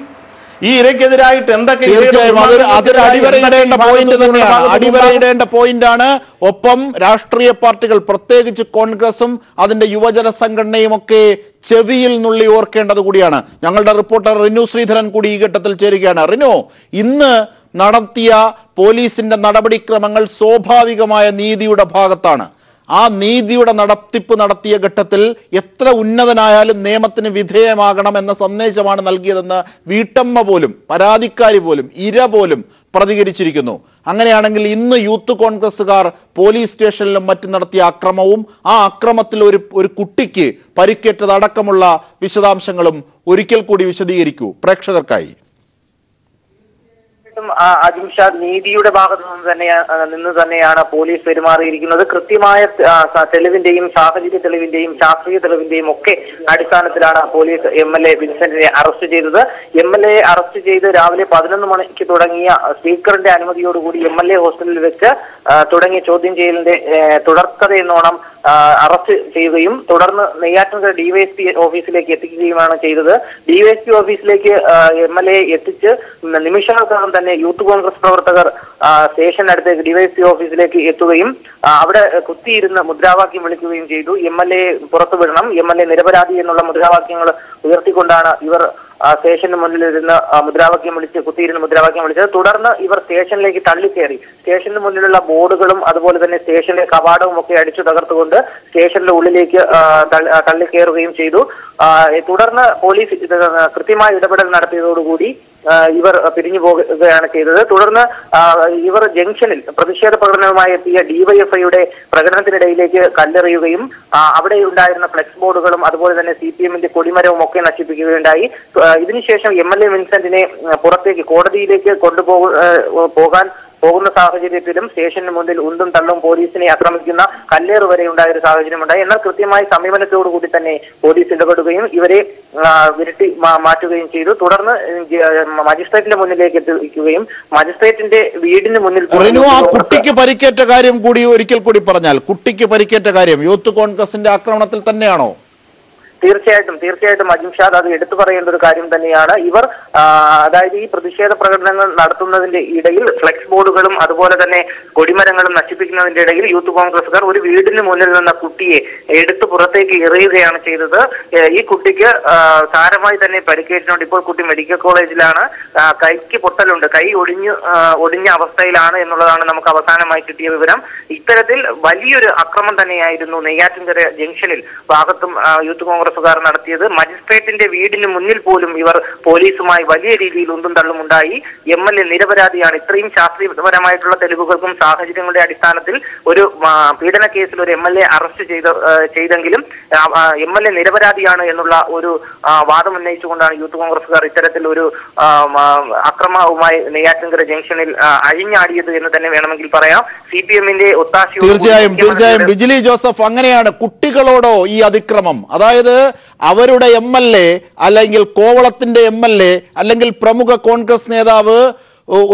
ഈ ഇരയ്ക്കെതിരായിട്ട് എന്തൊക്കെ അടിവരയിടേണ്ട പോയിന്റാണ്. ഒപ്പം രാഷ്ട്രീയ പാർട്ടികൾ, പ്രത്യേകിച്ച് കോൺഗ്രസും അതിന്റെ യുവജന സംഘടനയും ഒക്കെ ചെവിയിൽ നുള്ളി ഓർക്കേണ്ടത് കൂടിയാണ്. ഞങ്ങളുടെ റിപ്പോർട്ടർ റിനു ശ്രീധരൻ കൂടി ഈ ഘട്ടത്തിൽ ചേരുകയാണ്. റിനു, ഇന്ന് നടത്തിയ പോലീസിന്റെ നടപടിക്രമങ്ങൾ സ്വാഭാവികമായ നീതിയുടെ ഭാഗത്താണ്. ആ നീതിയുടെ നടത്തിപ്പ് നടത്തിയ ഘട്ടത്തിൽ എത്ര ഉന്നതനായാലും നിയമത്തിന് വിധേയമാകണം എന്ന സന്ദേശമാണ് നൽകിയതെന്ന് വീട്ടമ്മ പോലും, പരാതിക്കാരി പോലും, ഇര പോലും പ്രതികരിച്ചിരിക്കുന്നു. അങ്ങനെയാണെങ്കിൽ ഇന്ന് യൂത്ത് കോൺഗ്രസുകാർ പോലീസ് സ്റ്റേഷനിലും മറ്റും നടത്തിയ അക്രമവും ആ അക്രമത്തിൽ ഒരു കുട്ടിക്ക് പരിക്കേറ്റതടക്കമുള്ള വിശദാംശങ്ങളും ഒരിക്കൽ കൂടി വിശദീകരിക്കൂ പ്രേക്ഷകർക്കായി. അജിംഷാദ്, നീതിയുടെ ഭാഗത്തു നിന്ന് തന്നെയാണ് പോലീസ് പെരുമാറിയിരിക്കുന്നത്. കൃത്യമായ തെളിവിന്റെയും സാഹചര്യ തെളിവിന്റെയും ശാസ്ത്രീയ തെളിവിന്റെയും ഒക്കെ അടിസ്ഥാനത്തിലാണ് പോലീസ് MLA വിൻസെന്റിനെ അറസ്റ്റ് ചെയ്തത്. MLA അറസ്റ്റ് ചെയ്ത് രാവിലെ 11 മണിക്ക് തുടങ്ങിയ സ്പീക്കറിന്റെ അനുമതിയോടുകൂടി MLA ഹോസ്റ്റലിൽ വെച്ച് തുടങ്ങിയ ചോദ്യം ചെയ്യലിന്റെ തുടർക്കഥയെന്നോണം അറസ്റ്റ് ചെയ്യുകയും തുടർന്ന് നെയ്യാറ്റിൻകര DYSP ഓഫീസിലേക്ക് എത്തിക്കുകയുമാണ് ചെയ്തത്. DYSP ഓഫീസിലേക്ക് MLA എത്തിച്ച് നിമിഷങ്ങൾക്കകം തന്നെ യൂത്ത് കോൺഗ്രസ് പ്രവർത്തകർ സ്റ്റേഷനടുത്തേക്ക് DYSP ഓഫീസിലേക്ക് എത്തുകയും അവിടെ കുത്തിയിരുന്ന് മുദ്രാവാക്യം വിളിക്കുകയും ചെയ്തു. MLA പുറത്തു വിടണം, MLA നിരപരാധി എന്നുള്ള മുദ്രാവാക്യങ്ങൾ ഉയർത്തിക്കൊണ്ടാണ് ഇവർ സ്റ്റേഷന് മുന്നിലിരുന്ന് കുത്തിയിരുന്ന് മുദ്രാവാക്യം വിളിച്ചത്. തുടർന്ന് ഇവർ സ്റ്റേഷനിലേക്ക് തള്ളിക്കയറി. സ്റ്റേഷന് മുന്നിലുള്ള ബോർഡുകളും അതുപോലെ തന്നെ സ്റ്റേഷന്റെ കവാടവും ഒക്കെ അടിച്ചു തകർത്തുകൊണ്ട് സ്റ്റേഷന്റെ ഉള്ളിലേക്ക് തള്ളിക്കയറുകയും ചെയ്തു. തുടർന്ന് പോലീസ് കൃത്യമായ ഇടപെടൽ നടത്തിയതോടുകൂടി ഇവർ പിരിഞ്ഞു പോകുകയാണ് ചെയ്തത്. തുടർന്ന് ഇവർ ജംഗ്ഷനിൽ പ്രതിഷേധ പ്രകടനവുമായി എത്തിയ DYFIയുടെ പ്രകടനത്തിനിടയിലേക്ക് കല്ലെറിയുകയും അവിടെ ഉണ്ടായിരുന്ന ഫ്ലെക്സ് ബോർഡുകളും അതുപോലെ തന്നെ CPMന്റെ കൊടിമരവും ഒക്കെ നശിപ്പിക്കുകയുണ്ടായി. ഇതിനുശേഷം MLA വിൻസെന്റിനെ പുറത്തേക്ക് കോടതിയിലേക്ക് പോകുന്ന സാഹചര്യത്തിലും സ്റ്റേഷന് മുന്നിൽ ഉന്തും തള്ളും പോലീസിനെ ആക്രമിക്കുന്ന കല്ലേറ് വരെ ഉണ്ടായ ഒരു സാഹചര്യമുണ്ടായി. എന്നാൽ കൃത്യമായ സമീപനത്തോടുകൂടി തന്നെ പോലീസ് ഇടപെടുകയും ഇവരെ വിരട്ടി മാറ്റുകയും ചെയ്തു. തുടർന്ന് മജിസ്ട്രേറ്റിന്റെ മുന്നിലേക്ക് എത്തിക്കുകയും മജിസ്ട്രേറ്റിന്റെ വീടിന് മുന്നിൽ കുട്ടിക്ക് പരിക്കേറ്റ കാര്യം കൂടി ഒരിക്കൽ കൂടി പറഞ്ഞാൽ, കുട്ടിക്ക് പരിക്കേറ്റ കാര്യം യൂത്ത് കോൺഗ്രസിന്റെ ആക്രമണത്തിൽ തന്നെയാണോ? തീർച്ചയായിട്ടും അജിംഷാദ്, അത് എടുത്തു പറയേണ്ട ഒരു കാര്യം തന്നെയാണ്. ഇവർ അതായത് ഈ പ്രതിഷേധ പ്രകടനങ്ങൾ നടത്തുന്നതിന്റെ ഇടയിൽ ഫ്ലെക്സ് ബോർഡുകളും അതുപോലെ തന്നെ കൊടിമരങ്ങളും നശിപ്പിക്കുന്നതിന്റെ ഇടയിൽ യൂത്ത് കോൺഗ്രസുകാർ ഒരു വീടിന് മുന്നിൽ നിന്ന കുട്ടിയെ എടുത്തു പുറത്തേക്ക് എറിയുകയാണ് ചെയ്തത്. ഈ കുട്ടിക്ക് സാരമായി തന്നെ പരിക്കേറ്റിട്ടുണ്ട്. ഇപ്പോൾ കുട്ടി മെഡിക്കൽ കോളേജിലാണ്. കൈക്ക് പൊട്ടലുണ്ട്, കൈ ഒടിഞ്ഞ അവസ്ഥയിലാണ് എന്നുള്ളതാണ് നമുക്ക് അവസാനമായി കിട്ടിയ വിവരം. ഇത്തരത്തിൽ വലിയൊരു അക്രമം തന്നെയായിരുന്നു നെയ്യാറ്റിൻകര ജംഗ്ഷനിൽ ഭാഗത്തും യൂത്ത് കോൺഗ്രസുകാർ നടത്തിയത്. മജിസ്ട്രേറ്റിന്റെ വീടിന് മുന്നിൽ പോലും ഇവർ പോലീസുമായി വലിയ രീതിയിൽ ഉന്തും തള്ളുമുണ്ടായി. MLA നിരപരാധിയാണ്. ഇത്രയും ശാസ്ത്രീയപരമായിട്ടുള്ള തെളിവുകൾക്കും സാഹചര്യങ്ങളുടെ അടിസ്ഥാനത്തിൽ ഒരു പീഡന കേസിൽ ഒരു MLA അറസ്റ്റ് ചെയ്തെങ്കിലും MLA നിരപരാധിയാണ് എന്നുള്ള ഒരു വാദം ഉന്നയിച്ചുകൊണ്ടാണ് യൂത്ത് കോൺഗ്രസുകാർ ഇത്തരത്തിൽ ഒരു അക്രമവുമായി നെയ്യാറ്റിൻകര ജംഗ്ഷനിൽ അഴിഞ്ഞാടിയത് എന്ന് തന്നെ വേണമെങ്കിൽ പറയാം. CPMന്റെ ഒത്താശ തീർച്ചയായും ബിജിലി ജോസഫ്, അങ്ങനെയാണ് കുട്ടികളോടോ ഈ അതിക്രമം? അതായത് അവരുടെ MLA അല്ലെങ്കിൽ കോവളത്തിന്റെ MLA അല്ലെങ്കിൽ പ്രമുഖ കോൺഗ്രസ് നേതാവ്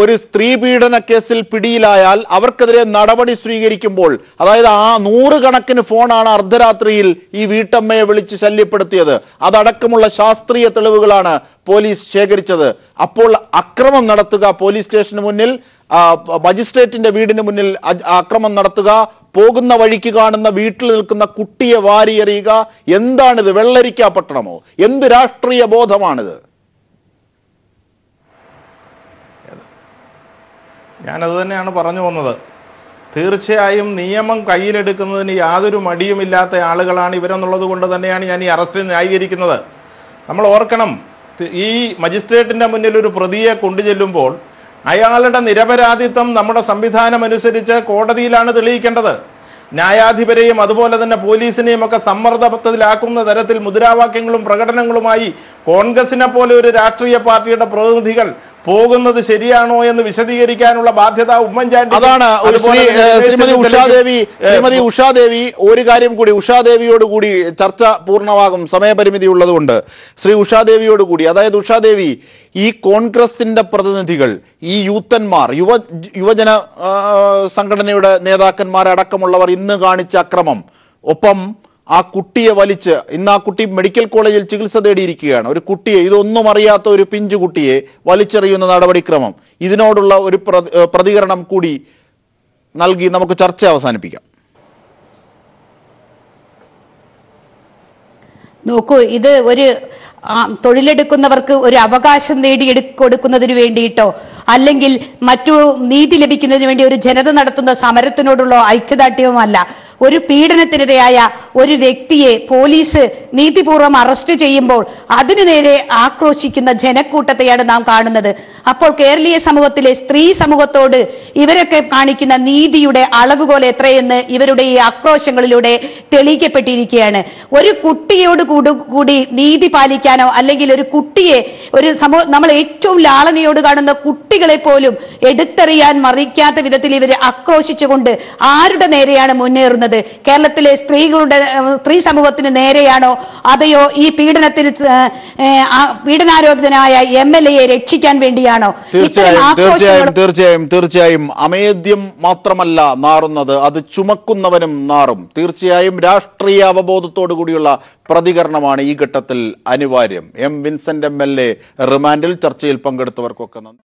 ഒരു സ്ത്രീ പീഡന കേസിൽ പിടിയിലായാൽ അവർക്കെതിരെ നടപടി സ്വീകരിക്കുമ്പോൾ, അതായത് ആ 100 കണക്കിന് ഫോണാണ് അർദ്ധരാത്രിയിൽ ഈ വീട്ടമ്മയെ വിളിച്ച് ശല്യപ്പെടുത്തിയത്, അതടക്കമുള്ള ശാസ്ത്രീയ തെളിവുകളാണ് പോലീസ് ശേഖരിച്ചത്. അപ്പോൾ അക്രമം നടത്തുക, പോലീസ് സ്റ്റേഷന് മുന്നിൽ മജിസ്ട്രേറ്റിന്റെ വീടിന് മുന്നിൽ അക്രമം നടത്തുക, പോകുന്ന വഴിക്ക് കാണുന്ന വീട്ടിൽ നിൽക്കുന്ന കുട്ടിയെ വാരിയെറിയുക, എന്താണിത്? വെള്ളരിക്ക പട്ടണമോ? എന്ത് രാഷ്ട്രീയ ബോധമാണിത്? ഞാനത് തന്നെയാണ് പറഞ്ഞു വന്നത്. തീർച്ചയായും നിയമം കയ്യിലെടുക്കുന്നതിന് യാതൊരു മടിയുമില്ലാത്ത ആളുകളാണ് ഇവരെന്നുള്ളത് കൊണ്ട് തന്നെയാണ് ഞാൻ ഈ അറസ്റ്റ് ന്യായീകരിക്കുന്നത്. നമ്മൾ ഓർക്കണം, ഈ മജിസ്ട്രേറ്റിൻ്റെ മുന്നിൽ ഒരു പ്രതിയെ കൊണ്ടുചെല്ലുമ്പോൾ അയാളുടെ നിരപരാധിത്വം നമ്മുടെ സംവിധാനം അനുസരിച്ച് കോടതിയിലാണ് തെളിയിക്കേണ്ടത്. ന്യായാധിപരെയും അതുപോലെ തന്നെ പോലീസിനെയും ഒക്കെ സമ്മർദ്ദത്തിലാക്കുന്ന തരത്തിൽ മുദ്രാവാക്യങ്ങളും പ്രകടനങ്ങളുമായി കോൺഗ്രസിനെ പോലെ ഒരു രാഷ്ട്രീയ പാർട്ടിയുടെ പ്രതിനിധികൾ പോകുന്നത് ശരിയാണോ എന്ന് വിശദീകരിക്കാനുള്ള ബാധ്യത ഉമ്മൻചാണ്ടി. അതാണ് ശ്രീമതി ഉഷാദേവി ഒരു കാര്യം കൂടി, ഉഷാദേവിയോട് കൂടി ചർച്ച പൂർണ്ണമാകും, സമയപരിമിതി ഉള്ളതുകൊണ്ട് ശ്രീ ഉഷാദേവിയോട് കൂടി. അതായത് ഉഷാദേവി, ഈ കോൺഗ്രസിന്റെ പ്രതിനിധികൾ, ഈ യൂത്തന്മാർ, യുവജന സംഘടനയുടെ നേതാക്കന്മാരടക്കമുള്ളവർ ഇന്ന് കാണിച്ച അക്രമം, ഒപ്പം ആ കുട്ടിയെ വലിച്ച്, ഇന്ന് ആ കുട്ടി മെഡിക്കൽ കോളേജിൽ ചികിത്സ തേടിയിരിക്കുകയാണ്, ഒരു കുട്ടിയെ, ഇതൊന്നും അറിയാത്ത ഒരു പിഞ്ചു കുട്ടിയെ വലിച്ചെറിയുന്ന നടപടിക്രമം, ഇതിനോടുള്ള ഒരു പ്രതികരണം കൂടി നൽകി നമുക്ക് ചർച്ച അവസാനിപ്പിക്കാം. നോക്കൂ, ഇത് ഒരു തൊഴിലെടുക്കുന്നവർക്ക് ഒരു അവകാശം കൊടുക്കുന്നതിന് വേണ്ടിയിട്ടോ അല്ലെങ്കിൽ മറ്റു നീതി ലഭിക്കുന്നതിന് വേണ്ടി ഒരു ജനത നടത്തുന്ന സമരത്തിനോടുള്ള ഐക്യദാർഢ്യവുമല്ല. ഒരു പീഡനത്തിനിരയായ ഒരു വ്യക്തിയെ പോലീസ് നീതിപൂർവ്വം അറസ്റ്റ് ചെയ്യുമ്പോൾ അതിനു നേരെ ആക്രോശിക്കുന്ന ജനക്കൂട്ടത്തെയാണ് നാം കാണുന്നത്. അപ്പോൾ കേരളീയ സമൂഹത്തിലെ സ്ത്രീ സമൂഹത്തോട് ഇവരൊക്കെ കാണിക്കുന്ന നീതിയുടെ അളവുകോൽ എത്രയെന്ന് ഇവരുടെ ഈ ആക്രോശങ്ങളിലൂടെ തെളിയിക്കപ്പെട്ടിരിക്കുകയാണ്. ഒരു കുട്ടിയോട് കൂടി നീതി പാലിക്കാനോ അല്ലെങ്കിൽ ഒരു കുട്ടിയെ, ഒരു സമൂഹം, നമ്മൾ ഏറ്റവും ലാളനയോട് കാണുന്ന കുട്ടികളെ പോലും എടുത്തെറിയാൻ മറിക്കാത്ത വിധത്തിൽ ഇവർ ആക്രോശിച്ചുകൊണ്ട് ആരുടെ നേരെയാണ് മുന്നേറുന്നത്? കേരളത്തിലെ സ്ത്രീ സമൂഹത്തിന് നേരെയാണോ, അതെയോ ഈ പീഡനാരോപിതനായ MLA രക്ഷിക്കാൻ വേണ്ടിയാണോ? തീർച്ചയായും അമേദ്യം മാത്രമല്ല നാറുന്നത്, അത് ചുമക്കുന്നവനും നാറും. തീർച്ചയായും രാഷ്ട്രീയ അവബോധത്തോടു കൂടിയുള്ള പ്രതികരണമാണ് ഈ ഘട്ടത്തിൽ അനിവാര്യം. എം വിൻസെന്റ് MLA റിമാൻഡിൽ. ചർച്ചയിൽ പങ്കെടുത്തവർക്കൊക്കെ നന്ദി.